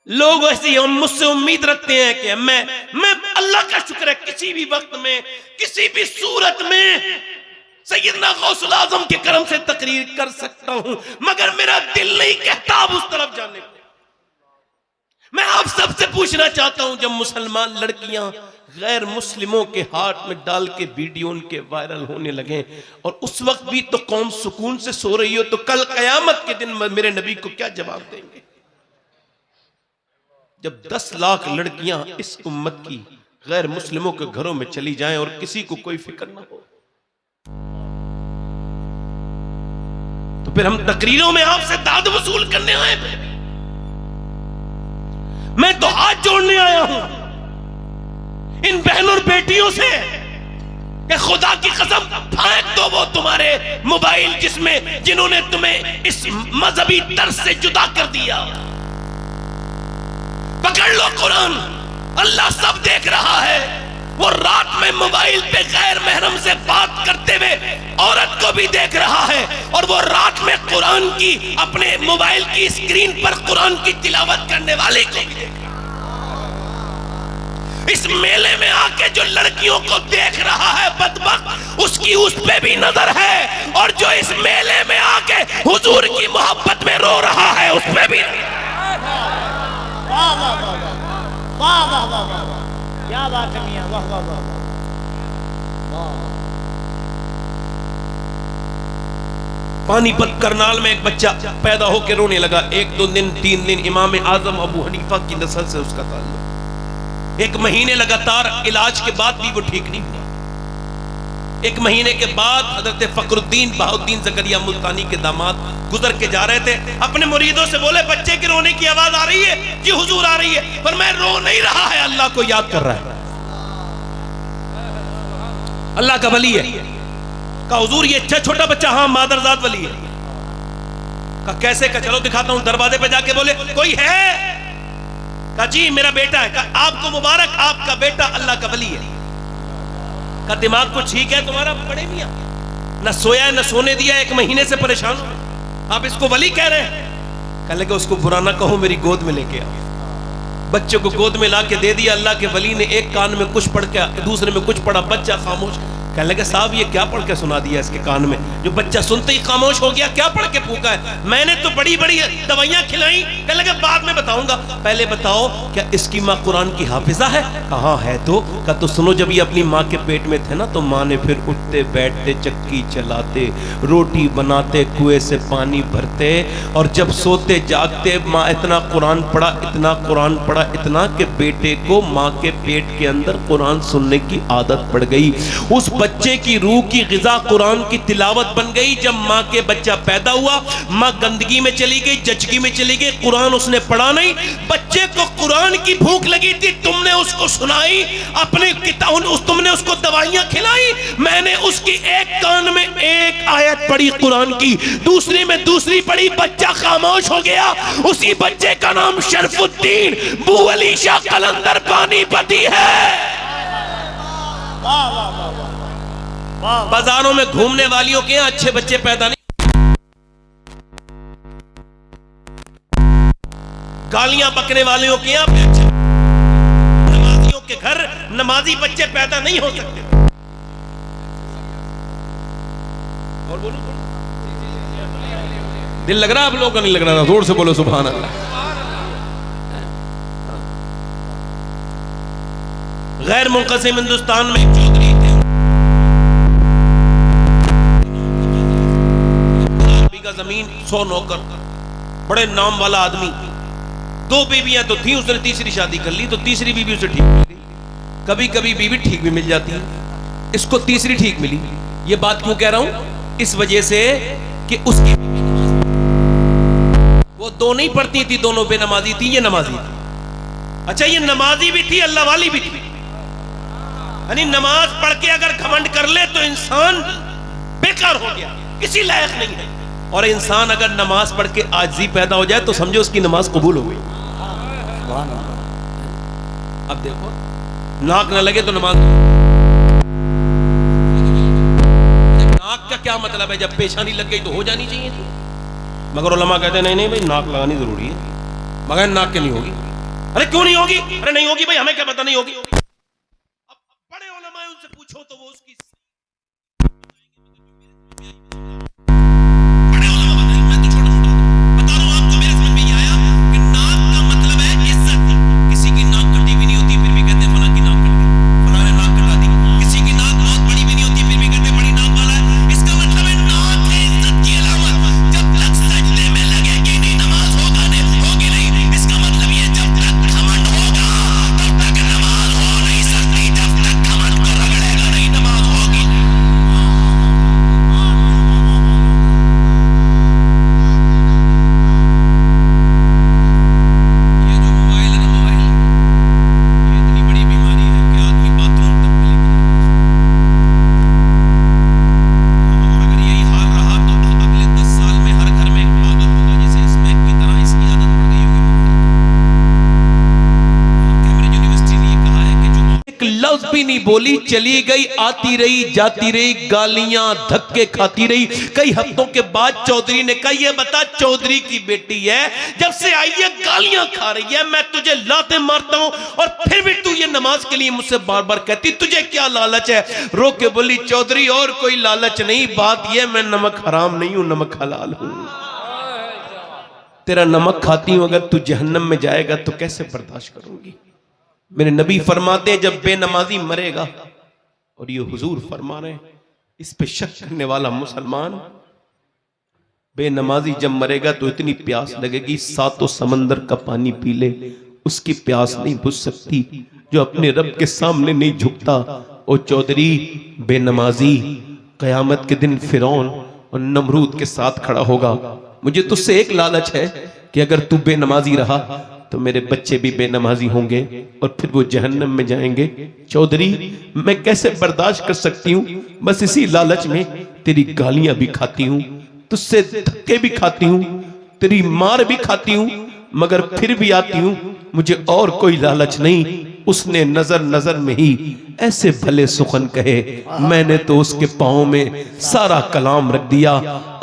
लोग ऐसे हम मुझसे उम्मीद रखते हैं कि मैं अल्लाह का शुक्र है किसी भी वक्त में, किसी भी सूरत में सैयदना गौसुल आजम के करम से तकरीर कर सकता हूं, मगर मेरा दिल नहीं कहता अब उस तरफ जाने को। मैं आप सबसे पूछना चाहता हूं, जब मुसलमान लड़कियां गैर मुस्लिमों के हाथ में डाल के वीडियो उनके वायरल होने लगे, और उस वक्त भी तो कौम सुकून से सो रही हो, तो कल कयामत के दिन मेरे नबी को क्या जवाब देंगे? जब 10 लाख लड़कियां इस उम्मत की गैर मुस्लिमों के घरों में चली जाएं और किसी को कोई फिक्र ना हो, तो फिर हम तकरीरों में आपसे दाद वसूल करने आए थे? मैं तो हाथ जोड़ने आया हूं इन बहन और बेटियों से कि खुदा की कसम फेंक दो वो तुम्हारे मोबाइल जिन्होंने तुम्हें इस मजहबी दर्द से जुदा कर दिया। पकड़ लो कुरान, अल्लाह सब देख रहा है। वो रात में मोबाइल पे गैर महरम से बात करते हुए औरत को भी देख रहा है, और वो रात में कुरान की अपने मोबाइल की स्क्रीन पर कुरान की तिलावत करने वाले को भी देख रहा है। इस मेले में आके जो लड़कियों को देख रहा है बदबख्त, उसकी उस पे भी नजर है, और जो इस मेले में आके हुजूर की मोहब्बत में रो रहा है उस पे भी।
वाह वाह वाह वाह वाह वाह वाह वाह, क्या बात है मियां, वाह वाह वाह वाह।
पानीपत करनाल में एक बच्चा पैदा होकर रोने लगा। 1 2 दिन 3 दिन इमाम आजम अबू हनीफा की नस्ल से उसका ताल्लुक। 1 महीने लगातार इलाज के बाद भी वो ठीक नहीं हुआ। 1 महीने के बाद हजरत फखरुद्दीन बहाउद्दीन ज़करिया मुल्तानी के दामाद गुजर के जा रहे थे, अपने मुरीदों से बोले बच्चे के रोने की आवाज आ रही है जी हुजूर आ रही है, पर मैं रो नहीं रहा है, अल्लाह को याद कर रहा है, अल्लाह का वली है। कहा हुजूर ये अच्छा छोटा बच्चा? हाँ मादरजात वली है। कहा कैसे? का चलो दिखाता हूं। दरवाजे पे जाके बोले कोई है? कहा जी मेरा बेटा है। कहा आपको मुबारक, आपका बेटा अल्लाह का वली है। का दिमाग को ठीक है तुम्हारा? बड़े मियां न सोया न सोने दिया, 1 महीने से परेशान हो, आप इसको वली कह रहे हैं? कह लगे उसको बुरा ना कहो, मेरी गोद में लेके आओ। बच्चे को गोद में ला के दे दिया। अल्लाह के वली ने एक कान में कुछ पढ़ के दूसरे में कुछ पढ़ा, बच्चा खामोश। कह लगे साहब ये क्या पढ़ के सुना दिया इसके कान में, जो बच्चा सुनते ही खामोश हो गया? क्या पढ़ के फूका है? मैंने तो बड़ी बड़ी दवाइयां खिलाई। कह लगे बाद में बताऊंगा, पहले बताओ क्या इसकी माँ कुरान की हाफिजा है? कहाँ है तो? कहा तो सुनो, जब ये अपनी माँ के पेट में थे ना, तो माँ ने फिर उठते बैठते चक्की चलाते रोटी बनाते कुएं से पानी भरते, और जब सोते जागते माँ इतना कुरान पढ़ा, इतना कुरान पढ़ा, इतना कि बेटे को माँ के पेट के अंदर कुरान सुनने की आदत पड़ गई। उस बच्चे की रूह की ग़िज़ा कुरान की तिलावत बन गई। जब माँ के बच्चा पैदा हुआ, माँ गंदगी में चली गई, जचगी में चली गई, कुरान उसने पढ़ा नहीं। बच्चे को कुरान की भूख लगी थी, तुमने उसको सुनाई, अपने किताब तुमने उसको दवाइयां खिलाई। मैंने उसकी एक कान में एक आयत पढ़ी कुरान की, दूसरी में दूसरी पढ़ी, बच्चा खामोश हो गया। उसी बच्चे का नाम शरफुद्दीन बू अली शाह कलंदर पानीपती है।
वाह वाह वाह वाह। वाह।
बाजारों में घूमने वालियों के यहाँ अच्छे बच्चे पैदा नहीं, गालियां बकने वालियों के यहाँ अच्छे, नमाजियों के घर नमाजी बच्चे पैदा नहीं हो सकते। और बोलो, दिल लग रहा है आप लोगों का? नहीं लग रहा था? जोर से बोलो सुभान अल्लाह। गैर मुनक़सिम हिंदुस्तान में एक चौधरी थे, 4 बीघा जमीन, 100 नौकर, बड़े नाम वाला आदमी। 2 बीवियां तो थी, उसने तीसरी शादी कर ली, तो तीसरी बीवी उसे ठीक मिल गई। कभी कभी बीवी ठीक भी मिल जाती है, इसको तीसरी ठीक मिली। ये बात क्यों कह रहा हूं? इस वजह से कि उसकी वो 2 नहीं पढ़ती थी, दोनों बेनमाजी थी, ये नमाजी थी। अच्छा, ये नमाजी भी थी, अल्लाह वाली भी थी। यानी नमाज पढ़ के अगर घमंड कर ले तो इंसान बेकार हो गया, किसी लायक नहीं है। और इंसान अगर नमाज पढ़ के आजिज़ी पैदा हो जाए तो समझो उसकी नमाज कबूल हो गई। अब देखो, नाक ना लगे तो नमाज, नाक का क्या मतलब है? जब पेशानी लग गई तो हो जानी चाहिए थी। मगर उलमा कहते हैं नहीं नहीं भाई, नाक लगानी जरूरी है, मगर नाक के नहीं होगी। अरे क्यों नहीं होगी? अरे नहीं होगी भाई, हमें क्या पता नहीं होगी। अब बड़े उलमा है, उनसे पूछो तो वो उसकी बड़े उलमा बताएं। मैं तो छोटा मोटा बता रहा हूं आपको, मेरे समझ में ये आया कि नाक का मतलब है इज्जत। किसी की नाक कटी भी नहीं होती फिर भी कहते हैं फला की नाक कट गई, फला ने नाक कटा दी। किसी की नाक बहुत बड़ी भी नहीं होती फिर भी कहते हैं बड़ी नाक वाला है। इसका मतलब है नाक है इज्जत की अलामत। जब तक सजदे में लगेगी नहीं नमाज होगी नहीं। इसका मतलब ये जब तक घमंड होगा तब तक नमाज हो नहीं सकती। जब तक घमंड को रगड़ेगा नहीं नमाज होगी। ये जो मोबाइल है ना, मोबाइल ये इतनी बड़ी बीमारी है कि आदमी बाथरूम तक में लेकर और अगर यही हाल रहा तो अगले 10 साल में हर घर में एक पागल होगा, जैसे स्मैक की तरह इसकी आदत पड़ गई होगी। कैम्ब्रिज यूनिवर्सिटी ने ये कहा है कि जो एक लफ्ज भी नहीं बोली, चली गई, आती रही, जाती रही, गालियां धक्के खाती रही। कई हफ्तों के बाद चौधरी ने कहा, ये बता, चौधरी की बेटी है, जब से आई है गालियां खा रही है, मैं तुझे लाते मारता हूं और फिर भी तू ये नमाज के लिए मुझसे बार बार कहती, तुझे क्या लालच है? रो के बोली, चौधरी और कोई लालच नहीं, बात यह मैं नमक हराम नहीं हूं, नमक हलाल हूं। तेरा नमक खाती हूं, अगर तू जहन्नम में जाएगा तो कैसे बर्दाश्त करूंगी? मेरे नबी फरमाते हैं जब बेनमाजी मरेगा, और ये हुजूर फरमा रहे हैं, इस पे शक करने वाला मुसलमान, बेनमाजी जब मरेगा तो इतनी प्यास लगेगी 7 समंदर का पानी पी ले, उसकी प्यास नहीं बुझ सकती। जो अपने रब के सामने नहीं झुकता, ओ चौधरी बेनमाजी कयामत के दिन फिरौन और नमरूद के साथ खड़ा होगा। मुझे तुझसे एक लालच है कि अगर तू बेनमाजी रहा तो मेरे बच्चे भी बेनमाजी होंगे और फिर वो जहन्नम में जाएंगे। चौधरी मैं कैसे बर्दाश्त कर सकती हूँ? बस इसी लालच में तेरी गालियां भी खाती हूँ, तुझसे धक्के भी खाती हूँ, तेरी मार भी खाती हूँ, मगर फिर भी आती हूँ, मुझे और कोई लालच नहीं। उसने नजर नजर में ही ऐसे भले सुखन कहे, मैंने तो उसके पाँव में सारा कलाम रख दिया।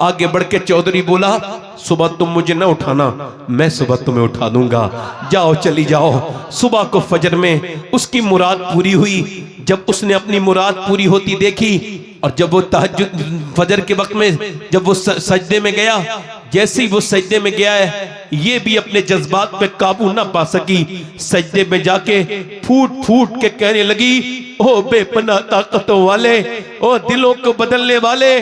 आगे बढ़ के चौधरी बोला, सुबह तुम मुझे न उठाना, मैं सुबह तुम्हें उठा दूंगा, जाओ चली जाओ। सुबह को फजर में उसकी मुराद पूरी हुई। जब उसने अपनी मुराद पूरी होती देखी और जब वो तहज्जुद फजर के वक्त में जब वो सजदे में गया, जैसे ही वो सजदे में गया है, ये भी अपने जज्बात पे काबू ना पा सकी। सजदे में जाके फूट फूट के कहने लगी, ओ बेपनाह ताकतों वाले, ओ दिलों को बदलने वाले,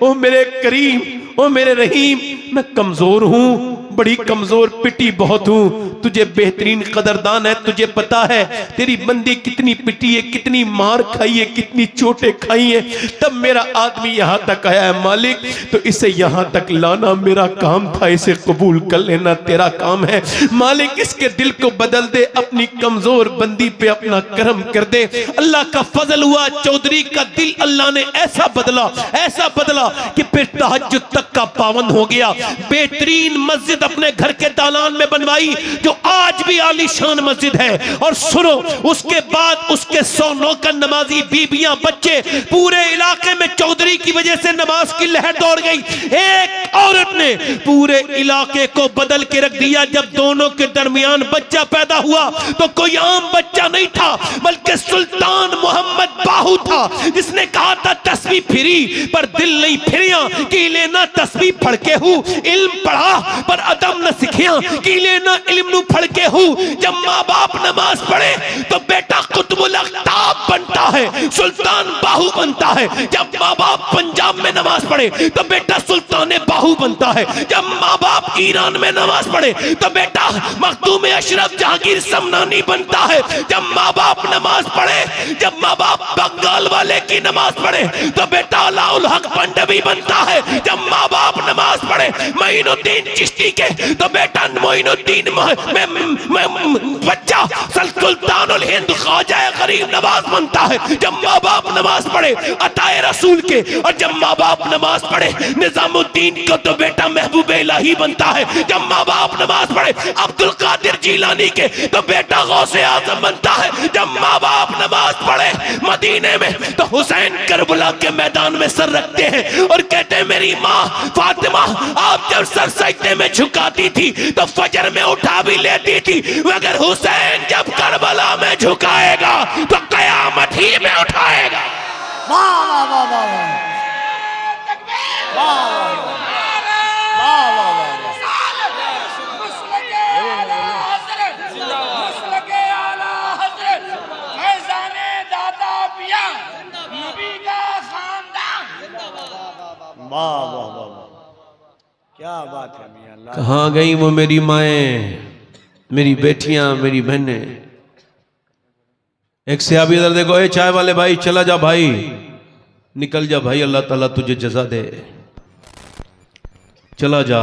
ओ मेरे करीम, ओ मेरे रहीम, मैं कमजोर हूँ, बड़ी कमजोर पिटी बहुत हूँ। तुझे बेहतरीन कदरदान है, तुझे पता है तेरी बंदी कितनी पिटी है, कितनी मार खाई है, कितनी चोटें खाई है, तब मेरा आदमी यहाँ तक आया है। मालिक, तो इसे यहाँ तक लाना मेरा काम था, इसे कबूल कर लेना तेरा काम है। मालिक, इसके दिल को बदल दे, अपनी कमजोर बंदी पे अपना करम कर दे। अल्लाह का फजल हुआ, चौधरी का दिल अल्लाह ने ऐसा बदला कि फिर तहज्जुद तक का पावन हो गया। बेहतरीन मस्जिद अपने घर के दालान में बनवाई जो आज भी आलीशान मस्जिद है। और सुनो, उसके बाद उसके 100 नौकर नमाजी, बीबियां, बच्चे, पूरे इलाके में चौधरी की वजह से नमाज की लहर दौड़ गई। एक औरत ने पूरे इलाके को बदल के रख दिया। जब दोनों के दरमियान बच्चा पैदा हुआ तो कोई आम बच्चा नहीं था, बल्कि सुल्तान मोहम्मद बाहू था, जिसने कहा था तस्बीह फिरी पर दिल नहीं फिरिया, कि लेना तस्बीह पढ़ के हूँ, इल्म पढ़ा पर अदब न सीखिया, कि लेना इल्म नु पढ़ के हूँ। जब माँ बाप नमाज पढ़े तो बेटा कुतुबुल अख्ताब बनता है, सुल्तान बाहू बनता है। जब माँ बाप पंजाब में नमाज पढ़े तो बेटा सुल्तान बाहू बनता है। जब माँ बाप ईरान में नमाज पढ़े तो बेटा मखदूम अशरफ जहांगीर समनानी बनता है। जब माँ बाप नमाज पढ़े, जब माँ बाप बंगाल वाले की नमाज पढ़े तो बेटा अलाउल हक पंडवी बनता है। जब माँ बाप नमाज पढ़े मोइनुद्दीन चिश्ती के तो बेटा मोइनुद्दीन बच्चा सुल्तानुल हिंद ख्वाजा गरीब नवाज बनता है। जब माँ बाप नमाज पढ़े अताए रसूल के, और जब माँ बाप नमाज पढ़े निजामुद्दीन को तो बेटा महबूब इलाही बनता है। जब माँ बाप नमाज पढ़े अब्दुल कादिर जीलानी के तो बेटा गौसे आजम बनता है। जब माँ बाप नमाज पढ़े मदीने में तो हुसैन करबला के मैदान में सर रखते हैं और कहते हैं मेरी माँ फातिमा आप जब सर सजदे में झुकाती थी तो फजर में उठा भी लेती थी, मगर हुसैन जब करबला में झुकाएगा तो कयामत ही में उठाएगा।
वाह वाह वाह वाह वाह वाह वाह वाह। वाह वाह वाह वाह, क्या बात है मियां अल्लाह।
कहाँ गई वो मेरी माएँ, मेरी बेटियां, मेरी बहनें। एक सहाबी इधर देखो, ए चाय वाले भाई चला जा भाई, निकल जा भाई, अल्लाह ताला तुझे जज़ा दे, चला जा।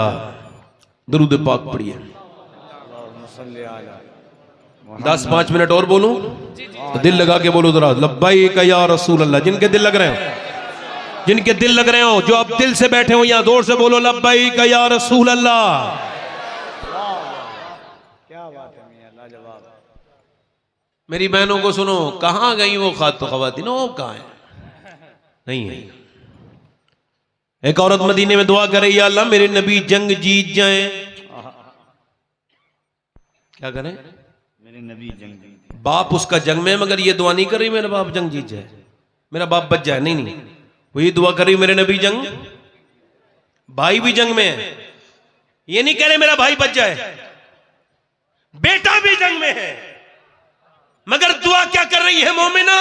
दरूद पाक पढ़िए। 10-5 मिनट और बोलूं तो दिल लगा के बोलो जरा, लब्बैक या रसूल अल्लाह। जिनके दिल लग रहे हो, जिनके दिल लग रहे हो, जो आप दिल से बैठे हो यहाँ जोर से बोलो लब्बैक या रसूल अल्लाह।
क्या बात है मियां अल्लाह जवाब।
मेरी बहनों को सुनो, कहाँ गई वो खवातीन, वो कहाँ है? नहीं है। एक औरत मदीने में दुआ करे, या अल्लाह मेरे नबी जंग जीत जाएं। क्या करें?
मेरे नबी जंग जीत।
बाप उसका जंग में, मगर ये दुआ नहीं कर रही मेरा बाप जंग जीत जाए, मेरा बाप बच जाए। नहीं नहीं, वो ये दुआ कर रही मेरे नबी जंग, भाई भी जंग में है, ये नहीं कह रहे मेरा भाई बच जाए, बेटा भी जंग में है, मगर दुआ क्या कर रही है मोमिना?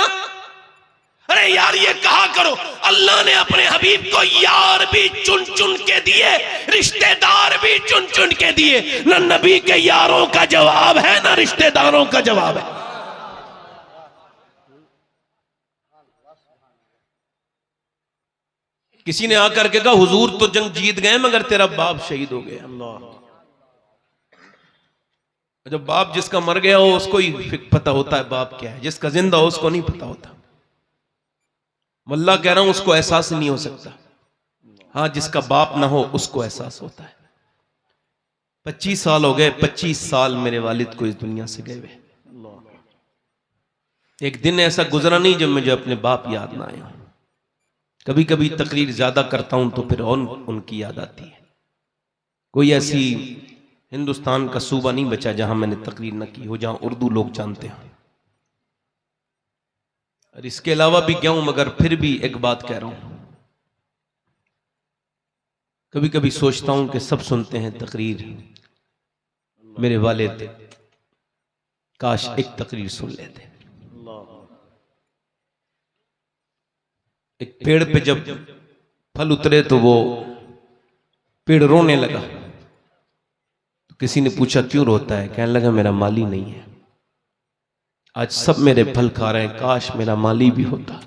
अरे यार ये कहा करो, अल्लाह ने अपने हबीब को यार भी चुन चुन के दिए, रिश्तेदार भी चुन चुन के दिए। ना नबी के यारों का जवाब है, ना रिश्तेदारों का जवाब है। किसी ने आकर के कहा हुजूर तो जंग जीत गए मगर तेरा बाप शहीद हो गया। अल्लाह, जब बाप जिसका मर गया हो उसको ही पता होता है बाप क्या है, जिसका जिंदा हो उसको नहीं पता होता। वल्लाह कह रहा हूं उसको एहसास नहीं हो सकता। हाँ, जिसका बाप ना हो उसको एहसास होता है। 25 साल हो गए, 25 साल मेरे वालिद को इस दुनिया से गए हुए। एक दिन ऐसा गुजरा नहीं जब मुझे अपने बाप याद ना आया। कभी कभी तकरीर ज्यादा करता हूं तो फिर और उनकी याद आती है। कोई ऐसी हिंदुस्तान का सूबा नहीं बचा जहां मैंने तकरीर न की हो, जहां उर्दू लोग जानते हैं। और इसके अलावा भी गया हूं, मगर फिर भी एक बात कह रहा हूं, कभी कभी सोचता हूं कि सब सुनते हैं तकरीर, मेरे वालिद काश एक तकरीर सुन लेते। एक पेड़ पे जब फल उतरे तो वो पेड़ रोने लगा। तो किसी ने पूछा क्यों रोता है? कहने लगा मेरा माली नहीं है, आज सब मेरे फल खा रहे हैं, काश मेरा माली भी होता,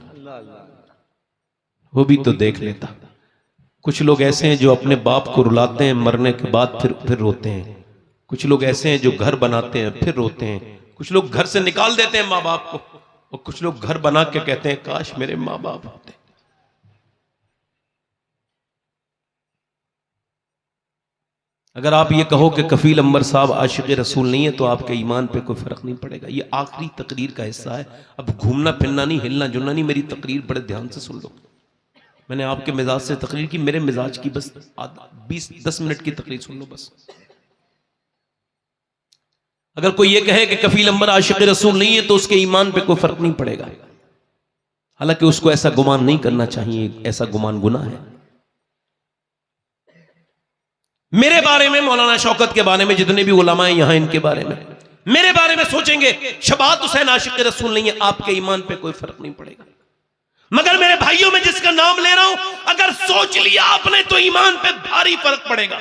वो भी तो देख लेता। कुछ लोग ऐसे हैं जो अपने बाप को रुलाते हैं, मरने के बाद फिर रोते हैं। कुछ लोग ऐसे हैं जो घर बनाते हैं फिर रोते हैं। कुछ लोग घर से निकाल देते हैं माँ बाप को, और कुछ लोग घर बना के कहते हैं काश मेरे माँ बाप होते।
अगर आप ये कहो कि कफील अंबर साहब आशिक रसूल नहीं है तो आपके ईमान पे कोई फर्क नहीं पड़ेगा। ये आखिरी तकरीर का हिस्सा है, अब घूमना फिरना नहीं, हिलना जुलना नहीं। मेरी तकरीर बड़े ध्यान से सुन लो। मैंने आपके मिजाज से तकरीर की, मेरे मिजाज की बस 20-10 मिनट की तकरीर सुन लो बस। अगर कोई ये कहे कि कफील अंबर आशिक रसूल नहीं है तो उसके ईमान पे कोई फर्क नहीं पड़ेगा, हालांकि उसको ऐसा गुमान नहीं करना चाहिए, ऐसा गुमान गुनाह है। मेरे बारे में, मौलाना शौकत के बारे में, जितने भी उलमा हैं यहां, इनके बारे में, मेरे बारे में सोचेंगे शबात हुसैन आशिक रसूल नहीं है, आपके ईमान पे कोई फर्क नहीं पड़ेगा। मगर मेरे भाइयों में जिसका नाम ले रहा हूं, अगर सोच लिया आपने तो ईमान पे भारी फर्क पड़ेगा।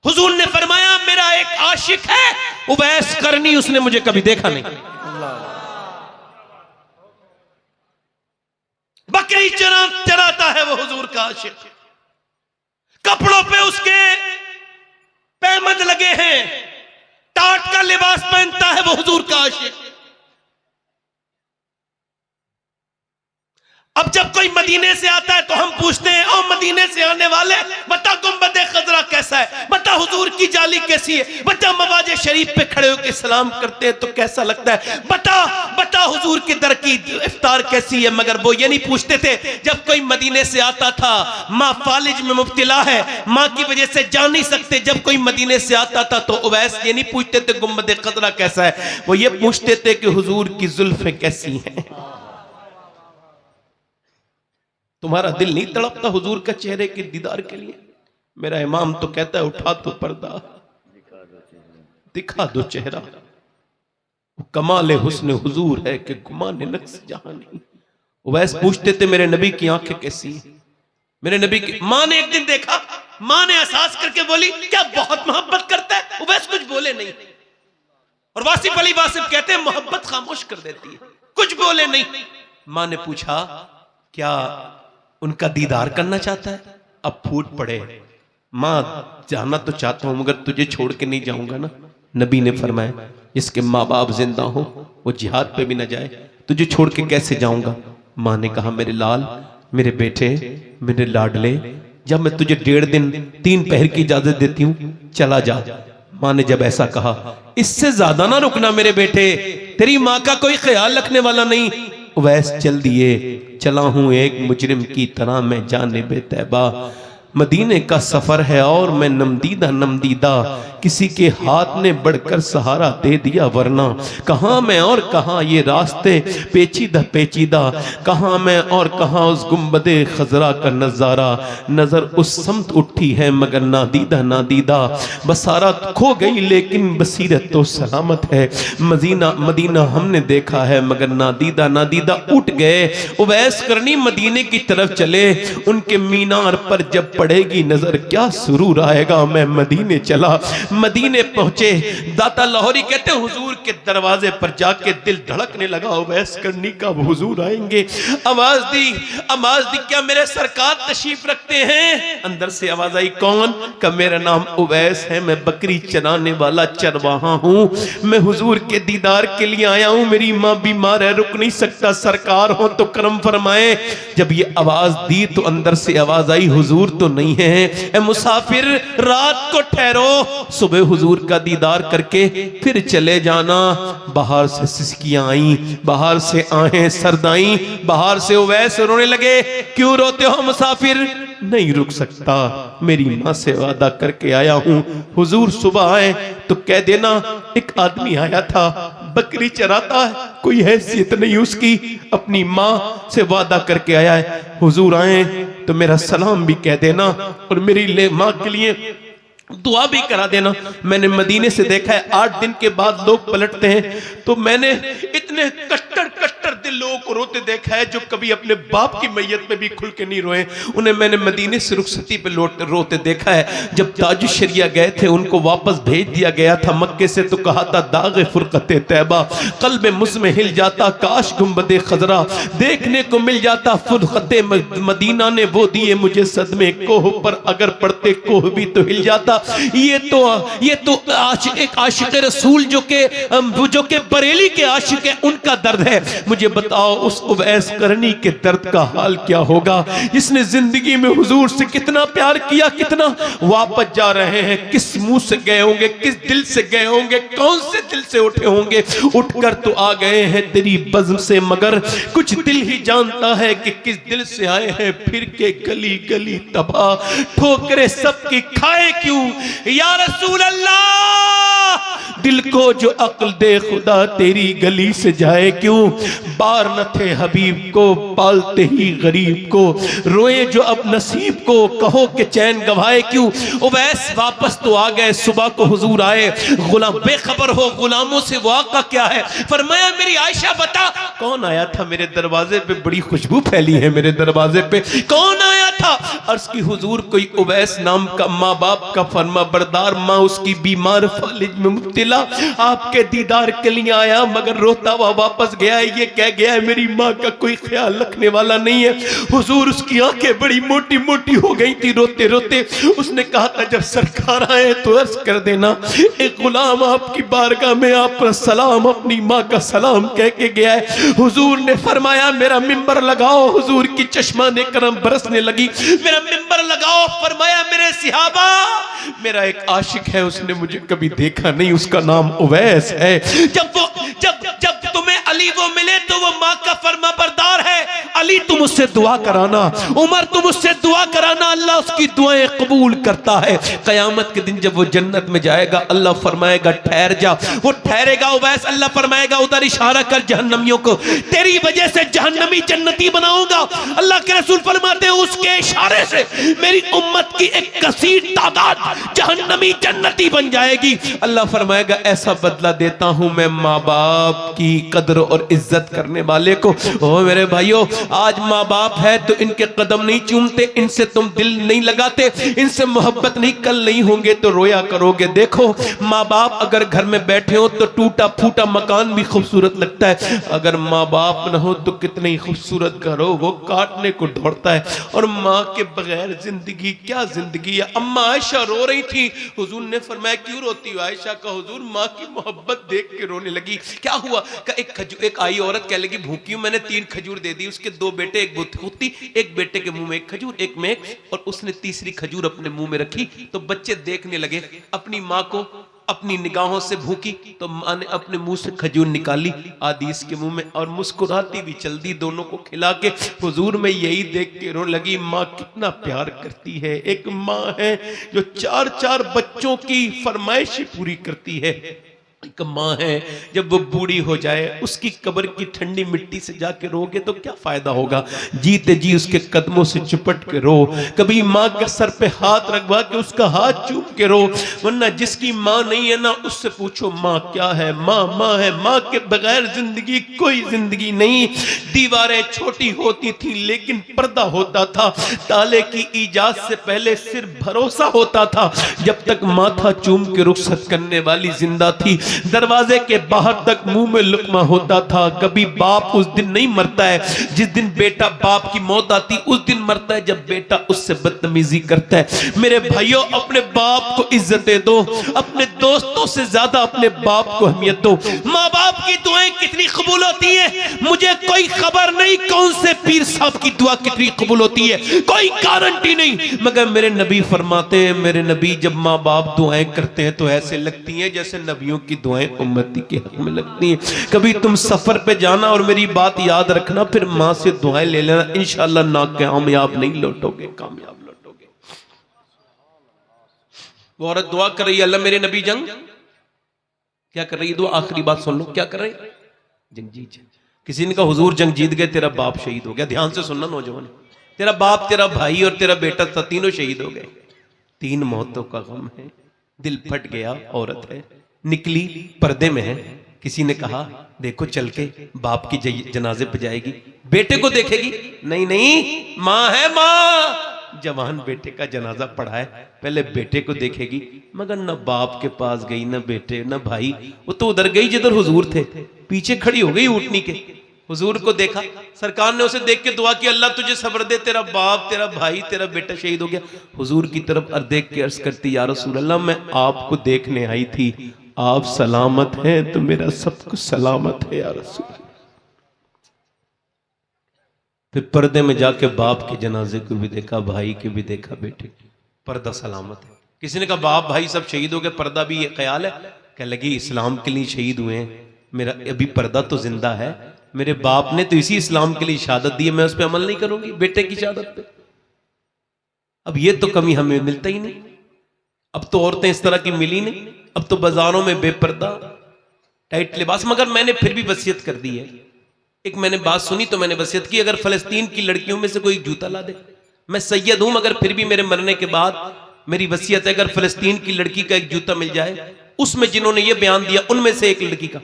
हुजूर ने फरमाया मेरा एक आशिक है उवैस करनी, उसने मुझे कभी देखा नहीं। बकरी चराता है वो हुजूर का आशिक, कपड़ों पे उसके पैमद लगे हैं, टाट का लिबास पहनता है वो हुजूर का आशिक। अब जब कोई मदीने से आता है तो हम पूछते हैं ओ मदीने से आने वाले, बता गुंबद खजरा कैसा है, बता हुजूर की जाली कैसी है, बता मवाजे शरीफ पे खड़े होकर सलाम करते हैं तो कैसा लगता है, बता हुजूर के दर की इफ्तार कैसी है। मगर वो ये नहीं पूछते थे, जब कोई मदीने से आता था, माँ फालिज में मुब्तला है, माँ की वजह से जा नहीं सकते, जब कोई मदीने से आता था तो उवैस ये नहीं पूछते थे गुंबद खजरा कैसा है, वो ये पूछते थे कि हुजूर की जुल्फें कैसी हैं। तुम्हारा दिल नहीं तड़पता हुजूर का चेहरे के दीदार के लिए? मेरा इमाम तो कहता है उठा तो पर्दा, दिखा दो चेहरा, कमाल हुस्न हुजूर है कि गुमान नक्स जहां नहीं। वैसे पूछते थे मेरे नबी की आंखें कैसी हैं, मेरे नबी की। मां ने एक दिन देखा, मां ने एहसास करके बोली क्या बहुत मोहब्बत करता है, वैसे कुछ बोले नहीं। और वासिफ अली वासिफ कहते हैं मोहब्बत खामोश कर देती है, कुछ बोले नहीं। मां ने पूछा क्या उनका दीदार करना चाहता है? अब फूट पड़े, मां जाना तो चाहता हूं मगर तुझे छोड़ के नहीं जाऊंगा ना। नबी ने फरमाया जिसके माँ बाप जिंदा हो वो जिहाद पे भी ना जाए, तुझे छोड़ के कैसे जाऊंगा। मां ने कहा मेरे लाल, मेरे बेटे, मेरे लाडले, जब मैं तुझे 1.5 दिन 3 पहर की इजाजत देती हूं, चला जा। मां ने जब ऐसा कहा, इससे ज्यादा ना रुकना मेरे बेटे, तेरी मां का कोई ख्याल रखने वाला नहीं। वैस चल दिए, चला हूं एक मुजरिम की तरह मैं जानिबे तैबा। मदीने का सफर है और मैं नमदीदा, किसी के हाथ ने बढ़कर सहारा दे दिया, वरना कहां मैं और कहां ये रास्ते पेचीदा, कहां मैं और कहां उस गुंबदे खजरा का नजारा। नजर उस समत उठी है मगर नादीदा, बसारत खो गई लेकिन बसीरत तो सलामत है। मदीना हमने देखा है मगर नादीदा उठ गए। उवैस करनी मदीने की तरफ चले, उनके मीनार पर जब पड़ेगी नजर क्या सुरूर आएगा। मैं मदीने चला, मदीने पहुंचे, दाता लाहौरी कहते हैं हुजूर के दरवाजे पर जाके दिल धड़कने लगा, उवैस करनी का हुजूर आएंगे। आवाज दी, क्या मेरे सरकार तशरीफ रखते हैं? अंदर से आवाज आई, कौन? का मेरा नाम उवैस है, मैं बकरी चराने वाला चरवाहा हूं, मैं हुजूर के दीदार के लिए आया हूं, मेरी मां बीमार है, रुक नहीं सकता, सरकार हो तो करम फरमाए। जब ये आवाज दी तो अंदर से आवाज आई, हुजूर तो नहीं है, ए मुसाफिर रात को ठहरो, सुबह हुजूर का दीदार करके फिर चले जाना। बाहर से सिसकियां आई, बाहर से आहें सर्दाई, बाहर से उवैस रोने लगे। क्यों रोते हो मुसाफिर? नहीं रुक सकता, मेरी मां से वादा करके आया हूं, हुजूर सुबह आए तो कह देना एक आदमी आया था, बकरी चराता है, कोई हैसियत नहीं उसकी, अपनी मां से वादा करके आया है, हुजूर आए तो मेरा सलाम भी कह देना और मेरी मां के लिए दुआ भी करा देना। मैंने मदीने से देखा है 8 दिन के बाद लोग पलटते हैं, तो मैंने इतने कट्टर दिल लोगों को रोते देखा है जो कभी अपने बाप की मैयत में भी खुल के नहीं रोए, उन्हें मैंने मदीने से रुखसती पे रोते देखा है। जब ताजुश शरिया गए थे उनको वापस भेज दिया गया था मक्के से, तो कहा था दागे फुरकते तैबा, कल्ब मुझमें हिल जाता, काश गुंबदे खजरा देखने को मिल जाता, फुरकते मदीना ने वो दिए मुझे सदमे, कोह पर अगर पड़ते कोह भी तो हिल जाता। ये तो एक आशिक रसूल जो के बरेली के आशिक है, उनका दर्द है। मुझे बताओ उस उवैस करनी के दर्द का हाल क्या होगा, इसने जिंदगी में हुजूर से कितना प्यार किया, कितना। वापस जा रहे हैं, किस मुंह से गए होंगे, किस दिल से गए होंगे, कौन से दिल से उठे होंगे। उठकर तो आ गए हैं तेरी बज़्म से, मगर कुछ दिल ही जानता है कि किस दिल से आए हैं। फिर के गली गली तबाह, ठोकरे सबकी खाए क्यों या रसूल अल्लाह। दिल को जो अक्ल दे खुदा तेरी गली से जाए क्यों। बार न थे हबीब को पालते ही गरीब को, रोए जो अब नसीब को कहो कि चैन गवाए क्यों। उवैस वापस तो आ गए, सुबह को हुजूर आए, गुलाम बेखबर हो गुलामों से वाक़ा क्या है। फरमाया मेरी आयशा बता कौन आया था मेरे दरवाजे पे, बड़ी खुशबू फैली है मेरे दरवाजे पे, कौन आया था। अर्ज की हुजूर कोई उवैस नाम का माँ बाप का फरमा बरदार, माँ उसकी बीमार फालिज में मुब्तला, आपके दीदार के लिए आया मगर रोता हुआ वापस गया। ये कह गया है मेरी माँ का कोई ख्याल रखने वाला नहीं है। हुजूर उसकी आंखें बड़ी मोटी मोटी हो गई थी रोते रोते। उसने कहा था जब सरकार आए तो अर्ज कर देना एक गुलाम आपकी बारगाह में आपका सलाम, अपनी माँ का सलाम कह के गया है। हुजूर ने फरमाया मेरा मिंबर लगाओ। हुजूर की चश्माने करम बरसने लगी, मेरा मिंबर लगाओ। फरमाया मेरे सिहाबा मेरा एक आशिक है, उसने मुझे कभी देखा नहीं, उसका नाम उवैस है। जब तुम्हें अली वो मिले तो वो माँ का फरमा बरदार है। अली तुम उससे दुआ कराना, उमर तुम उससे दुआ कराना, अल्लाह उसकी दुआएं कबूल करता है। कयामत के दिन जब वो जन्नत में जाएगा अल्लाह फरमाएगा ठहर जा, वो ठहरेगा। उवैस अल्लाह फरमाएगा उधर इशारा कर जहन्नमियों को, तेरी वजह से जहन्नमी जन्नती बनाऊंगा। अल्लाह के रसूल फरमाते हैं उसके इशारे से मेरी उम्मत की एक कसीर तादाद जहन्नमी जन्नती बन जाएगी। अल्लाह फरमाएगा ऐसा बदला देता हूं मैं माँ बाप की कदर और इज्जत करने वाले को। ओ मेरे भाइयों आज माँ बाप है तो इनके कदम नहीं चूमते, इनसे तुम दिल नहीं लगाते, इनसे मोहब्बत नहीं, कल नहीं होंगे तो रोया करोगे। देखो माँ बाप अगर घर में बैठे हो तो टूटा फूटा मकान भी खूबसूरत लगता है, अगर माँ बाप न हो तो कितने ही खूबसूरत घर हो वो काटने को दौड़ता है। और माँ के बगैर जिंदगी क्या जिंदगी है। अम्मा आयशा रो रही थी, हुजूर ने फरमाया क्यों रोती हो आयशा का। हुजूर माँ की मोहब्बत देख के रोने लगी। क्या हुआ? एक आई औरत कह लगी भूखी हूं, मैंने 3 खजूर दे दी, उसके 2 बेटे, एक बुत्ती, एक बेटे के मुंह में 1 खजूर, एक में, और उसने तीसरी खजूर अपने मुंह में रखी तो बच्चे देखने लगे अपनी माँ को अपनी निगाहों से भूखी, तो माँ ने अपने मुंह से खजूर निकाली आदिस के मुंह में और मुस्कुराती भी चल दी दोनों को खिला के। हुजूर में यही देख के रोने लगी माँ कितना प्यार करती है। एक माँ है जो 4-4 बच्चों की फरमाइश पूरी करती है। एक माँ है जब वो बूढ़ी हो जाए उसकी कब्र की ठंडी मिट्टी से जाके रोगे तो क्या फायदा होगा, जीते जी उसके कदमों से चिपट के रो। कभी माँ के सर पे हाथ रखवा के उसका हाथ चूम के रो, वरना जिसकी माँ नहीं है ना उससे पूछो माँ क्या है। माँ माँ है, माँ के बगैर जिंदगी कोई जिंदगी नहीं। दीवारें छोटी होती थी लेकिन पर्दा होता था, ताले की इजाजत से पहले सिर्फ भरोसा होता था। जब तक माथा चूम के रुखसत करने वाली जिंदा थी दरवाजे के बाहर तक मुंह में लुकमा होता था। कभी बाप उस दिन नहीं मरता है जिस दिन बेटा, बाप की मौत आती उस दिन मरता है जब बेटा उससे बदतमीजी करता है। मेरे भाइयों अपने बाप को इज्जतें दो, अपने दोस्तों से ज्यादा अपने बाप को अहमियत दो। माँ बाप की दुआएं कितनी कबूल होती है मुझे कोई खबर नहीं, कौन से पीर साहब की दुआ कितनी कबूल होती है कोई गारंटी नहीं, मगर मेरे नबी फरमाते हैं, मेरे नबी जब माँ बाप दुआएं करते हैं तो ऐसे लगती हैं जैसे नबियों की दुआएं उम्मती के हक में लगती हैं। कभी तुम सफर पे जाना और मेरी बात याद रखना, फिर माँ से दुआएं ले लेना, इंशाअल्लाह ना कामयाब नहीं लौटोगे, कामयाब लौटोगे। वो औरत दुआ कर रही है अल्लाह मेरे नबी जंग क्या कर रही है, दुआ आखिरी बात सुन लो, क्या कर रही है, जंग जीत। किसी ने कहा हुजूर जंग जीत गए, तेरा बाप शहीद हो गया। ध्यान से सुनना नौजवान, तेरा बाप, तेरा भाई और तेरा बेटा तीनों शहीद हो गए। 3 मौतों का गम है, दिल फट गया। औरत है निकली पर्दे में है, किसी ने कहा देखो चल के बाप की जनाजे पे जाएगी, बेटे को देखेगी, नहीं नहीं माँ है, माँ जवान बेटे का जनाजा पड़ा है, पहले बेटे को देखेगी। मगर न बाप के पास गई, न बेटे, न भाई, वो तो उधर गई जिधर हुजूर थे, पीछे खड़ी हो गई ऊँटनी के। हुजूर को देखा, सरकार ने उसे देख के दुआ की अल्लाह तुझे सब्र दे, तेरा बाप, तेरा भाई, तेरा बेटा शहीद हो गया। हुजूर की तरफ देख के अर्ज करती या रसूल अल्लाह मैं आपको देखने आई थी, आप सलामत हैं तो मेरा सब कुछ सलामत है या रसूल। फिर पर्दे में जाके बाप के जनाजे को भी देखा, भाई के भी देखा, बेटे पर्दा सलामत है। किसी ने कहा बाप भाई सब शहीद हो गए, पर्दा भी ये ख्याल है? कह लगी इस्लाम के लिए शहीद हुए हैं, मेरा अभी पर्दा तो जिंदा है, मेरे बाप ने तो इसी इस्लाम के लिए शहादत दी है, मैं उस पर अमल नहीं करूंगी बेटे की शहादत पे। अब ये तो कमी हमें मिलता ही नहीं। अब तो औरतें इस तरह की मिली नहीं, अब तो बाजारों में बेपर्दा टाइट लिबास। मगर मैंने फिर भी वसीयत कर दी है, एक मैंने बात सुनी तो मैंने वसीयत की, अगर फलस्तीन की लड़कियों में से कोई जूता ला दे, मैं सैयद हूं मगर फिर भी मेरे मरने के बाद मेरी वसीयत है, अगर फलस्तीन की लड़की का एक जूता मिल जाए, उसमें जिन्होंने ये बयान दिया उनमें से एक लड़की का,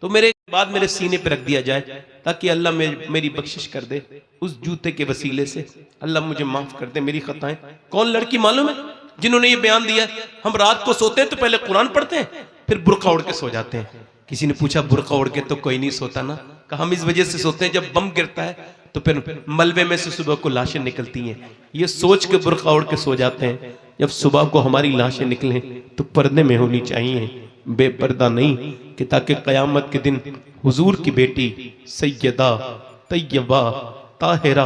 तो मेरे बाद मेरे सीने पे रख दिया जाए, ताकि अल्लाह मेरी बख्शिश कर दे उस जूते के वसीले से। अल्लाह मुझे माफ कर दे मेरी खताएं। कौन लड़की मालूम है जिन्होंने ये बयान दिया? हम रात को सोते हैं तो पहले कुरान पढ़ते हैं, फिर बुर्का ओढ़ के सो जाते हैं। किसी ने पूछा बुर्का ओढ़ के तो कोई नहीं सोता ना? कहा हम इस वजह से सोते हैं, जब बम गिरता है तो फिर मलबे में से सुबह को लाशें निकलती हैं, ये सोच के बुर्का ओढ़ के सो जाते हैं। जब सुबह को हमारी लाशें निकलें तो पर्दे में होनी चाहिए, बेपर्दा नहीं, कि ताकि कयामत के दिन हुजूर की बेटी सैयदा तैयबा ताहिरा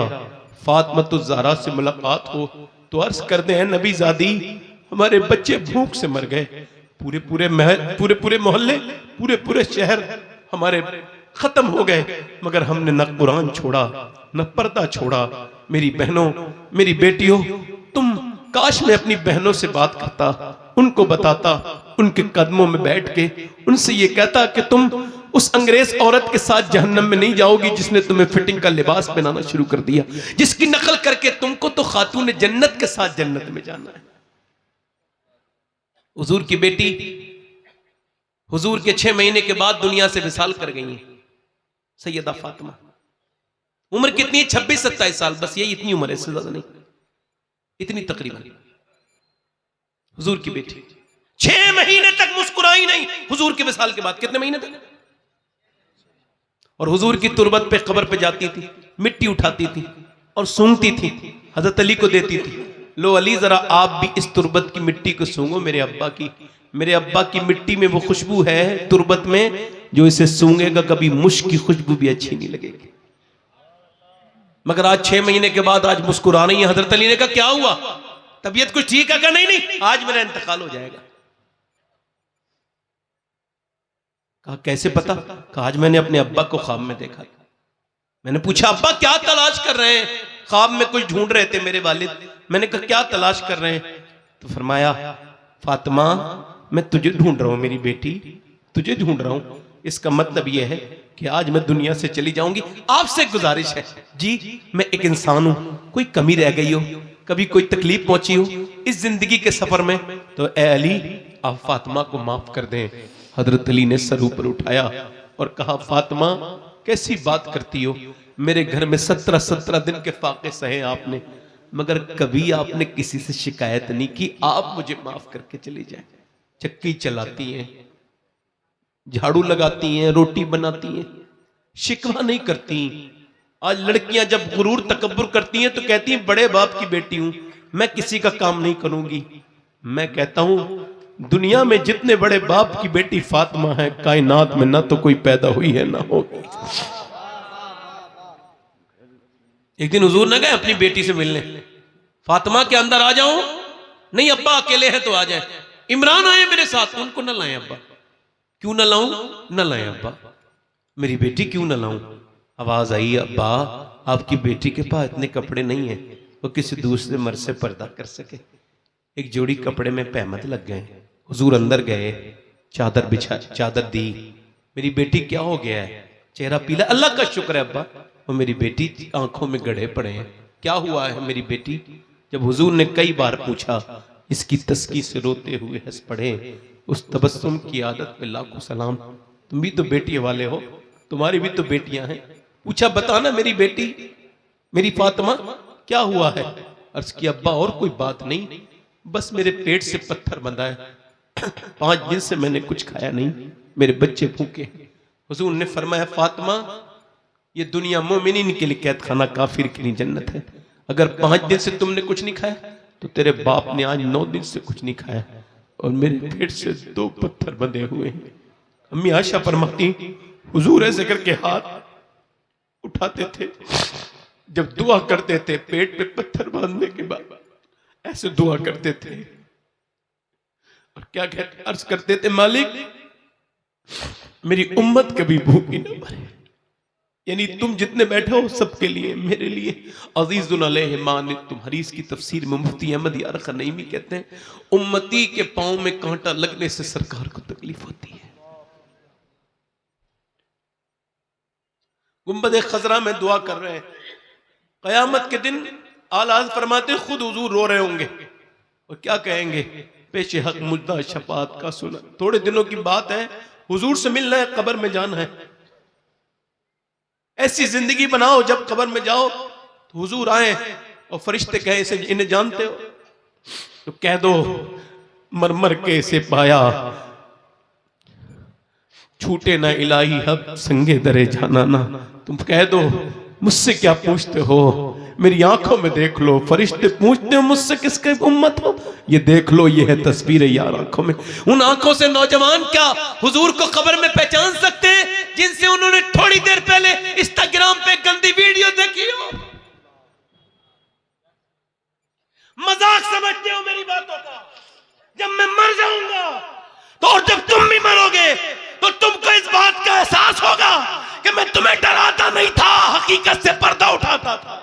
फातिमा ज़हरा से मुलाकात हो तो अर्ज कर दे हैं नबी ज़ादी हमारे बच्चे भूख से मर गए, पूरे पूरे महल, पूरे पूरे मोहल्ले, पूरे पूरे शहर हमारे खत्म हो गए, मगर हमने न कुरान छोड़ा न पर्दा छोड़ा। मेरी बहनों, मेरी बेटियों, तुम काश मैं अपनी बहनों से बात करता, उनको बताता, उनके कदमों में बैठ के उनसे ये कहता कि तुम उस अंग्रेज औरत के साथ जहन्नम में नहीं जाओगी जिसने तुम्हें फिटिंग का लिबास पहनाना शुरू कर दिया, जिसकी नकल करके तुमको तो खातून जन्नत के साथ जन्नत में जाना है। हुजूर की बेटी हुजूर के 6 महीने के बाद दुनिया से विसाल कर गई है सैयदा फातिमा। उम्र कितनी है? 26-27 साल, बस यही इतनी उम्र है, इससे ज्यादा नहीं, इतनी तकरीबन। हुजूर की बेटी 6 महीने तक मुस्कुराई नहीं हुजूर के विसाल के बाद। कितने महीने तक? और हुजूर की तुरबत पे, कब्र पे जाती थी, मिट्टी उठाती थी और सूंघती थी, हजरत अली को देती थी, लो अली जरा आप भी इस तुरबत की मिट्टी को सूंघो, मेरे अब्बा की मिट्टी में वो खुशबू है तुरबत में, जो इसे सूंघेगा कभी मुश्क की खुशबू भी अच्छी नहीं लगेगी। मगर आज 6 महीने के बाद आज मुस्कुरा रही है। हजरत अली ने कहा क्या हुआ, तबीयत कुछ ठीक है? नहीं नहीं, आज मेरा इंतकाल हो जाएगा। कहा कैसे पता? कहा आज मैंने अपने अब्बा को ख्वाब में देखा। मैंने पूछा अब्बा क्या तलाश कर रहे हैं? ख्वाब में कुछ ढूंढ रहे थे मेरे वालिद। मैंने कहा क्या तलाश कर रहे हैं? तो फरमाया फातिमा मैं तुझे ढूंढ रहा हूं मेरी बेटी, तुझे ढूंढ रहा हूं। इसका मतलब यह है कि आज मैं दुनिया से चली जाऊंगी। आपसे गुजारिश है जी, मैं एक इंसान हूं, कोई कमी रह गई हो, कभी कोई तकलीफ पहुंची हो इस जिंदगी के सफर में, तो ए अली आप फातिमा को माफ कर दें। हजरत अली ने सर ऊपर उठाया और कहा फातिमा कैसी बात करती हो, मेरे घर में 17 दिन के फाके सहे आपने, मगर कभी आपने किसी से शिकायत नहीं की, आप मुझे माफ करके चली जाए। चक्की चलाती हैं, झाड़ू लगाती हैं, रोटी बनाती हैं, शिकवा नहीं करती। आज लड़कियां जब गुरूर तकब्बुर करती हैं तो कहती हैं बड़े बाप की बेटी हूं, मैं किसी का काम नहीं करूंगी। मैं कहता हूं दुनिया में जितने बड़े बाप की बेटी फातिमा है, कायनात में ना तो कोई पैदा हुई है ना होगी। एक दिन हुजूर ने गए अपनी बेटी से मिलने, फातिमा के अंदर आ जाओ। नहीं अब्बा अकेले हैं तो आ जाए। इमरान आए मेरे साथ, उनको न लाएं अब्बा। क्यों न लाऊं? न लाएं अब्बा, मेरी बेटी क्यों न लाऊं? आवाज आई अब्बा आपकी बेटी के पास इतने कपड़े नहीं है वो किसी दूसरे मर्द से पर्दा कर सके। एक जोड़ी कपड़े में पहमत लग गए। हुजूर अंदर गए, चादर बिछा, चादर दी। मेरी बेटी क्या हो गया है? चेहरा पीला। अल्लाह का शुक्र है अब्बा, वो मेरी बेटी आंखों में गड्ढे पड़े हैं। क्या हुआ है मेरी बेटी? जब हुजूर ने कई बार पूछा, इसकी तस्की से रोते हुए हंस पड़े। उस तबस्सुम की आदत पे लाखों सलाम। तुम भी तो बेटी वाले हो, तुम्हारी भी तो बेटियां हैं। पूछा बताना मेरी बेटी, मेरी फातिमा क्या हुआ है? अर्ज किया अब्बा और कोई बात नहीं, बस मेरे पेट से पत्थर बंधा है, 5 दिन से मैंने कुछ खाया नहीं, मेरे बच्चे भूखे। हुजूर ने फरमाया फातिमा ये दुनिया मोमिनीन के लिए कैद खाना, काफिर के लिए जन्नत है। अगर 5 दिन से तुमने कुछ नहीं खाया तो तेरे बाप ने आज 9 दिन से कुछ नहीं खाया और मेरे पेट से 2 पत्थर बंधे हुए हैं। अम्मी आयशा फरमाती हुजूर ऐसे करके हाथ उठाते थे, जब दुआ करते थे पेट पे पत्थर बांधने के बाद ऐसे दुआ करते थे और क्या कहते अर्ज करते थे, मालिक मेरी उम्मत कभी भूखी न मरे। यानी तुम जितने बैठे हो सबके लिए, मेरे लिए अजीजुन अलैहि मान। तुम हदीस की तफसीर में मुफ्ती अहमद यार खनईमी कहते हैं, उम्मती के पांव में कांटा लगने से सरकार को तकलीफ होती है। गुंबद खजरा में दुआ कर रहे हैं, कयामत के दिन आला हज़रत फरमाते खुद हुजूर रो रहे होंगे और क्या कहेंगे, पेश हक मुद्दा शफात का सुना। थोड़े दिनों की बात है, हुजूर से मिलना है, कब्र में जाना है। ऐसी जिंदगी बनाओ जब कब्र में जाओ तो हुजूर आए और फरिश्ते कहे इसे इन्हें जानते हो, तो कह दो मर मर के इसे पाया, छूटे ना इलाही हब संगे दरे जाना ना। तुम कह दो मुझसे क्या पूछते हो, मेरी आंखों में देख लो, फरिश्ते पूछते हो मुझसे किसके उम्मत हो, ये देख लो, ये है तस्वीर यार आंखों में। उन आंखों से नौजवान क्या हुजूर को कब्र में पहचान सकते हैं जिनसे उन्होंने थोड़ी देर पहले इंस्टाग्राम पे गंदी वीडियो देखी हो। मजाक समझते हो मेरी बातों का। जब मैं मर जाऊंगा तो और जब तुम भी मरोगे तो तुमको इस बात का एहसास होगा कि मैं तुम्हें डराता नहीं था, हकीकत से पर्दा उठाता था।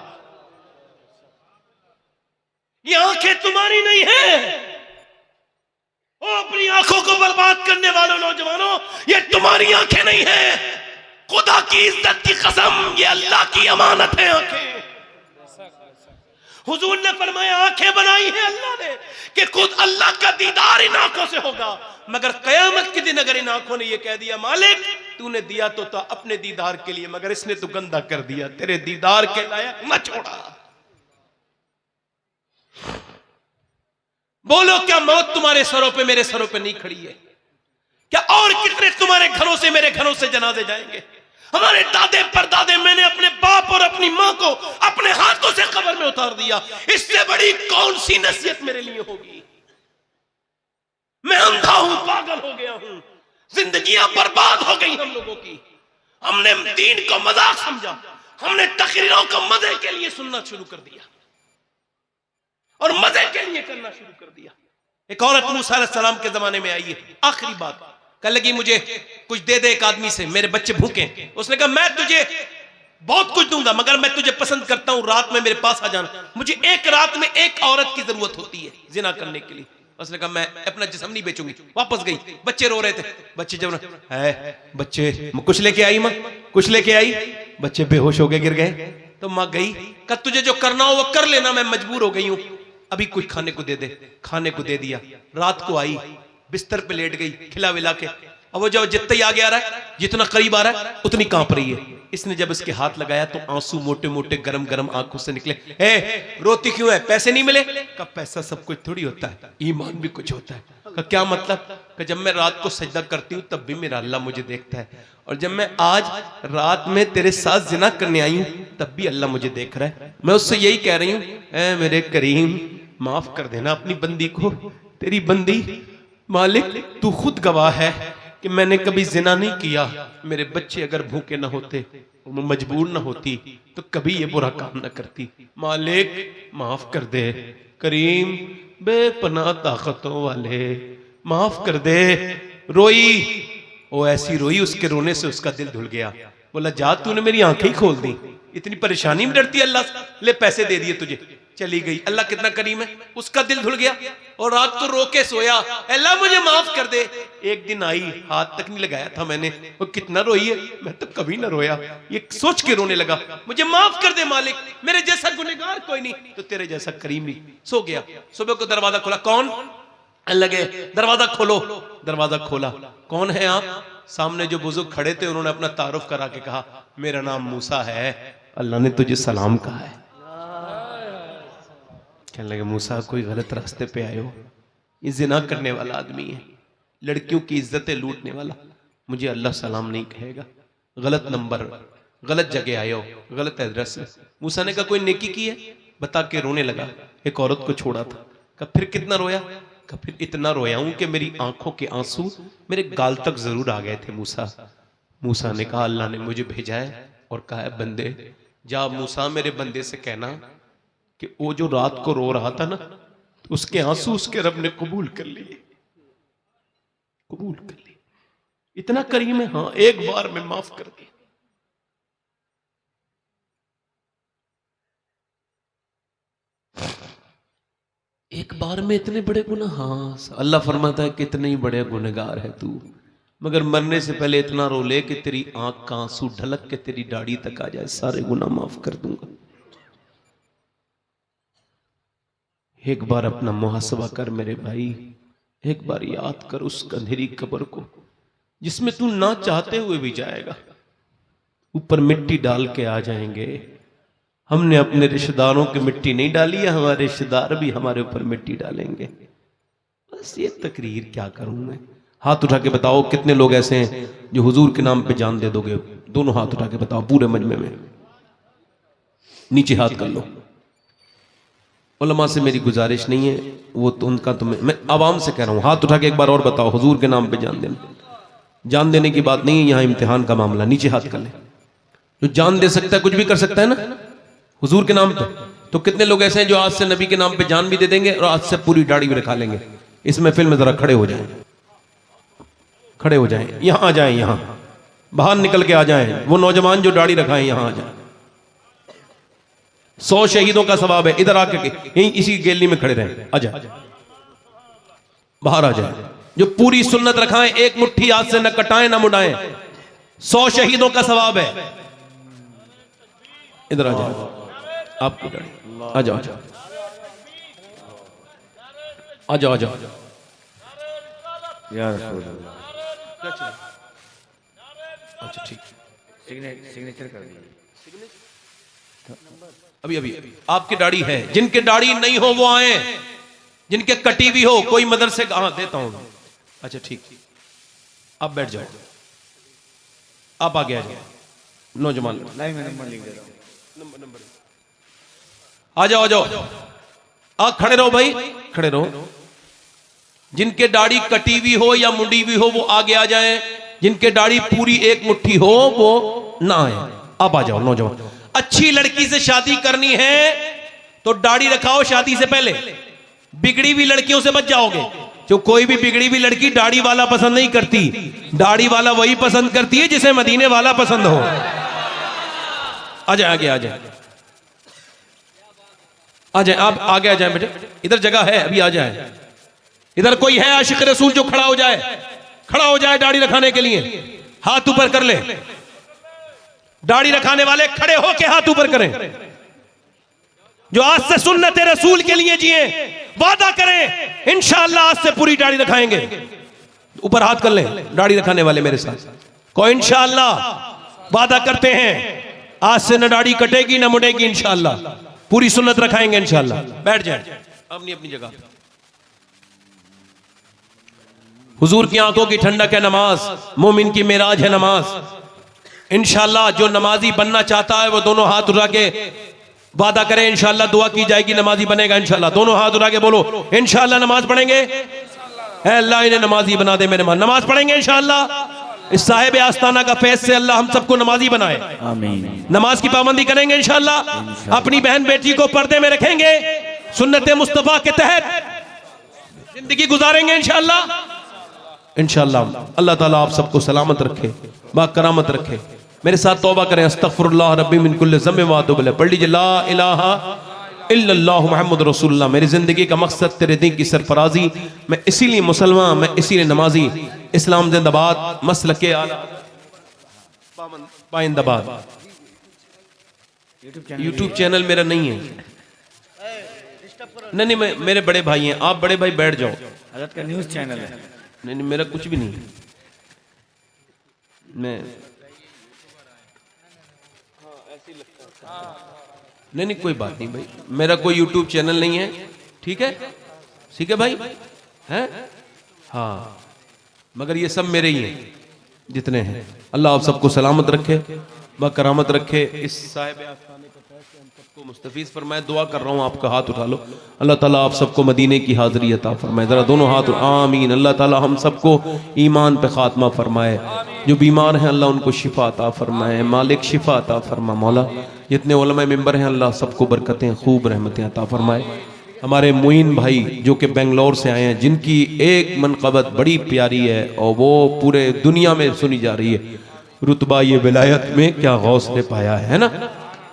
ये आंखें तुम्हारी नहीं है। ओ अपनी आंखों को बर्बाद करने वालों नौजवानों, ये तुम्हारी आंखें नहीं है। खुदा की इज्जत की कसम, ये अल्लाह की अमानत है आंखें। हुजूर ने फरमाया आंखें बनाई है अल्लाह ने कि खुद अल्लाह का दीदार इन आंखों से होगा। मगर कयामत के दिन अगर इन आंखों ने ये कह दिया मालिक तूने दिया तो था अपने दीदार के लिए, मगर इसने तो गंदा कर दिया, तेरे दीदार के लायक न छोड़ा। बोलो क्या मौत तुम्हारे सरों पे मेरे सरों पे नहीं खड़ी है? क्या और कितने तुम्हारे घरों से मेरे घरों से जनाजे जाएंगे? हमारे दादे परदादे, मैंने अपने बाप और अपनी मां को अपने हाथों से कब्र में उतार दिया। इससे बड़ी कौन सी नसीहत मेरे लिए होगी? मैं अंधा हूं, पागल हो गया हूं, जिंदगियां बर्बाद हो गई हम लोगों की। हमने दीन को मजाक समझा, हमने तकरीरों को मजे के लिए सुनना शुरू कर दिया और मजे के लिए करना शुरू कर दिया। एक औरत मूसा अलैहिस्सलाम के जमाने में आई है, आखिरी बात कह लगी मुझे कुछ दे दे एक आदमी से, मेरे बच्चे भूखे। उसने कहा मैं तुझे बहुत कुछ दूंगा मगर मैं तुझे पसंद करता हूं, रात में मेरे पास आ जाना, मुझे एक रात में एक औरत की जरूरत होती है जिना करने के लिए। उसने कहा मैं अपना जिस्म नहीं बेचूंगी। वापस गई, बच्चे रो रहे थे। बच्चे जब है बच्चे कुछ लेके आई, माँ कुछ लेके आई, बच्चे बेहोश हो गए, गिर गए। तो माँ गई, कहा तुझे जो करना हो वो कर लेना, मैं मजबूर हो गई हूं, अभी कुछ खाने को दे दे। खाने को दे दिया। रात को आई, बिस्तर पे लेट गई खिला विला के। अब वो जब जितना ही आगे आ रहा है, जितना करीब आ रहा है उतनी कांप रही है। इसने जब इसके हाथ लगाया तो आंसू मोटे मोटे गरम गरम आंखों से निकले। रोती क्यों है? पैसे नहीं मिले? का पैसा सब कुछ थोड़ी होता है, ईमान भी कुछ होता है। का क्या मतलब? का जब मैं रात को सजदा करती हूँ तब भी मेरा अल्लाह मुझे देखता है, और जब मैं आज रात में तेरे साथ जिना करने आई हूँ तब भी अल्लाह मुझे देख रहा है। मैं उससे यही कह रही हूँ, ऐ मेरे करीम माफ कर देना अपनी बंदी को, तेरी बंदी मालिक तू खुद गवाह है कि मैंने कभी जिना नहीं किया। मेरे बच्चे अगर भूखे ना होते, मजबूर ना होती तो कभी ये बुरा काम ना करती। मालिक माफ कर दे, करीम बेपनाह ताकतों वाले माफ कर दे। रोई, वो ऐसी रोई, उसके रोने से उसका दिल धुल गया। बोला जा तूने मेरी आंखें ही खोल दी, इतनी परेशानी में डरती अल्लाह से, ले पैसे दे दिए तुझे, चली गई। अल्लाह कितना करीम है, उसका दिल धुल गया और रात को रो के सोया, अल्लाह मुझे माफ कर दे। एक दिन आई, हाथ तक नहीं लगाया था मैंने, वो कितना रोई है, मैं तो कभी ना रोया। ये सोच के रोने लगा, मुझे माफ कर दे मालिक, मेरे जैसा गुनहगार कोई नहीं तो तेरे जैसा करीम भी। सो गया। सुबह को दरवाजा खोला, कौन? लगे दरवाजा खोलो। दरवाजा खोला, कौन है आप? सामने जो बुजुर्ग खड़े थे उन्होंने अपना तारुफ करा के कहा मेरा नाम मूसा है, अल्लाह ने तुझे सलाम कहा है। कहने लगे मूसा कोई गलत रास्ते पे आए हो, ये जिना करने वाला आदमी है, लड़कियों की इज्जतें लूटने वाला, मुझे अल्लाह सलाम नहीं कहेगा। गलत नंबर, गलत जगह आए हो, गलत एड्रेस है। मूसा ने कहा कोई नेकी की है? बता के रोने लगा। एक औरत को छोड़ा था। कहा फिर कितना रोया? कहा फिर इतना रोया हूं कि मेरी आंखों के आंसू मेरे गाल तक जरूर आ गए थे। मूसा ने कहा अल्लाह ने मुझे भेजा है और कहा है बंदे जा मूसा मेरे बंदे से कहना कि वो जो रात को रो रहा था ना, उसके आंसू उसके रब ने कबूल कर लिए, कबूल कर लिए। इतना करीम है, हाँ, एक बार में माफ कर दिया। एक बार में इतने बड़े गुनाह, हाँ। अल्लाह फरमाता है कितने ही बड़े गुनहगार है तू, मगर मरने से पहले इतना रो ले कि तेरी आंख का आंसू ढलक के तेरी दाढ़ी तक आ जाए, सारे गुनाह माफ कर दूंगा। एक बार अपना मुहासबा कर मेरे भाई, एक बार याद कर उस अंधेरी कब्र को जिसमें तू ना चाहते हुए भी जाएगा। ऊपर मिट्टी डाल के आ जाएंगे। हमने अपने रिश्तेदारों की मिट्टी नहीं डाली है, हमारे रिश्तेदार भी हमारे ऊपर मिट्टी डालेंगे। बस ये तकरीर क्या करूं मैं। हाथ उठा के बताओ कितने लोग ऐसे हैं जो हुजूर के नाम पे जान दे दोगे? दोनों हाथ उठा के बताओ पूरे मजमे में, नीचे हाथ कर लो। उलमा से मेरी गुजारिश नहीं है, वो तो उनका, तो मैं आवाम से कह रहा हूं, हाथ उठा के एक बार और बताओ हुजूर के नाम पे जान देना। जान देने की बात नहीं है, यहां इम्तिहान का मामला। नीचे हाथ कर ले। जो जान दे सकता है कुछ भी कर सकता है ना हुजूर के नाम पे। तो कितने लोग ऐसे हैं जो आज से नबी के नाम पे जान भी दे देंगे और आज से पूरी दाढ़ी भी रखा लेंगे। इस महफिल में जरा खड़े हो जाएं, खड़े हो जाएं, यहां आ जाएं, यहां बाहर निकल के आ जाएं। वो नौजवान जो दाढ़ी रखाएं यहां आ जाएं। 100 शहीदों का सवाब है। इधर आके यहीं इसी गैलरी में खड़े रहें। आ जाए, बाहर आ जाए। जो पूरी सुन्नत रखाएं, एक मुट्ठी हाथ से न कटाएं न मुड़ाएं, 100 शहीदों का सवाब है। इधर आ जाओ, आपको दाढ़ी, आ जाओ, आ जाओ, आ जाओ, आ जाओ। अच्छा ठीक,
सिग्नेचर कर दिया।
अभी अभी आपकी दाढ़ी है, जिनके दाढ़ी नहीं हो वो आए, जिनके कटी भी हो, कोई मदरसे का, हाँ देता हूं। अच्छा ठीक, आप बैठ जाओ, आप आगे आ जाओ। नौजवान
लाइन में नंबर लिख दे रहा हूं।
आ जाओ, आ जाओ, आप खड़े रहो भाई, खड़े रहो। जिनके दाढ़ी कटी हुई हो या मुंडी हुई हो वो आगे आ जाए। जिनके दाढ़ी पूरी एक मुट्ठी हो वो ना आए। आप आ जाओ नौजवान। अच्छी लड़की से शादी करनी है तो दाढ़ी रखाओ शादी से पहले। बिगड़ी हुई लड़कियों से बच जाओगे। जो कोई भी बिगड़ी हुई लड़की दाढ़ी वाला पसंद नहीं करती, दाढ़ी वाला वही पसंद करती है जिसे मदीने वाला पसंद हो। आ जाए, आगे आ जाए, आ जाए, आप आगे आ जाए बेटे, इधर जगह है, अभी आ जाए। इधर कोई है आशिक रसूल जो खड़ा हो जाए, खड़ा हो जाए दाढ़ी रखाने के लिए, हाथ ऊपर कर ले। दाढ़ी रखाने वाले खड़े होके हाथ ऊपर करें। जो आज से सुन्नत रसूल के लिए जिए, वादा करें इंशाअल्लाह आज से पूरी दाढ़ी रखाएंगे। ऊपर हाथ कर लें दाढ़ी रखाने वाले मेरे साथ। कोई इंशाअल्लाह वादा करते हैं आज से न दाढ़ी कटेगी न मुड़ेगी, इंशाअल्लाह पूरी सुन्नत रखाएंगे इंशाअल्लाह। बैठ जाए अपनी अपनी जगह। हुजूर की आंखों की ठंडक है नमाज, मोमिन की मेराज है नमाज। इंशाअल्लाह जो नमाजी बनना चाहता है वो दोनों हाथ उठा के वादा करे, इंशाअल्लाह दुआ की जाएगी, नमाजी बनेगा इंशाअल्लाह। दोनों हाथ उठा के बोलो इंशाअल्लाह नमाज पढ़ेंगे। अल्लाह इन्हें नमाजी बना दे मेरे मान, नमाज पढ़ेंगे इंशाअल्लाह। इस साहिब आस्ताना का फैज से अल्लाह हम सबको नमाजी बनाए, आमीन। नमाज की पाबंदी करेंगे इंशाअल्लाह। अपनी बहन बेटी को पर्दे में रखेंगे, सुन्नत मुस्तफा के तहत जिंदगी गुजारेंगे इंशाअल्लाह। इंशाअल्लाह अल्लाह ताला आप सबको सलामत रखे, बाकरामत रखे। मेरे साथ तौबा करें, अस्तगफिरुल्लाह रब्बी मिन कुल्लि ज़म्बिन व अतूबु इलैह। पढ़ लीजिए ला इलाहा इल्लल्लाहु मुहम्मद रसूलुल्लाह। मेरी जिंदगी का मकसद तेरे दीन की सरफराजी, मैं इसीलिए मुसलमान, मैं इसीलिए नमाजी। इस्लाम जिंदाबाद, मसलके आला पाइंदाबाद। यूट्यूब चैनल मेरा नहीं है, नहीं मैं, मेरे बड़े भाई हैं, आप बड़े भाई बैठ जाओ।
हज़रत का न्यूज़ चैनल है।
नहीं मेरा कुछ भी नहीं है। मैं नहीं कोई बात नहीं भाई, मेरा कोई यूट्यूब चैनल नहीं है, ठीक है, ठीक है भाई, हैं? हाँ, मगर ये सब मेरे ही हैं जितने हैं। अल्लाह आप सबको सलामत रखे, बकरामत रखे। इस साहिब आस्ताने का फैज़ हम सबको मुस्तफीज़ फरमाए। दुआ कर रहा हूँ, आपका हाथ उठा लो। अल्लाह ताला आप सबको मदीने की हाज़िरी अता फरमाए। ज़रा दोनों हाथ, आमीन। अल्लाह ताला हम सबको ईमान पे खात्मा फरमाए। जो बीमार हैं अल्लाह उनको शिफा अता फरमाए। मालिक शिफा अता फरमा। मौला जितने उलमा मिंबर हैं अल्लाह सबको बरकतें खूब रहमतें अता फरमाए। हमारे मुइन भाई जो कि बेंगलोर से आए हैं, जिनकी एक मनक़बत बड़ी प्यारी है और वो पूरे दुनिया में सुनी जा रही है, रुतबा ये विलायत में क्या गौस ने पाया है ना,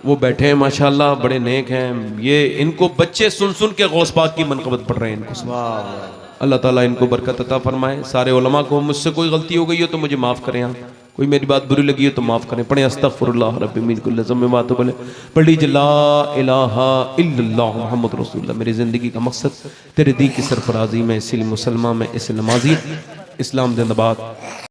वो बैठे हैं माशाल्लाह, बड़े नेक हैं। ये इनको बच्चे सुन सुन के गौस पाक की मनक़बत पढ़ रहे हैं इनको। अल्लाह ताला इनको बरकत अता फरमाए। सारे उलमा को, मुझसे कोई गलती हो गई हो तो मुझे माफ़ करें, आप कोई मेरी बात बुरी लगी हो तो माफ़ करें। पढ़े अस्तगफिरुल्लाह रब्बी मिन कुल्लि ज़ंबिन व अतूबु इलैह। पढ़ लीजिए ला इलाहा इल्लल्लाह मुहम्मद रसूलुल्लाह। मेरी ज़िंदगी का मकसद तेरे दी की सरफराजी में, इसलिए मुसलमान में, इस नमाजी इस्लाम जिंदाबाद।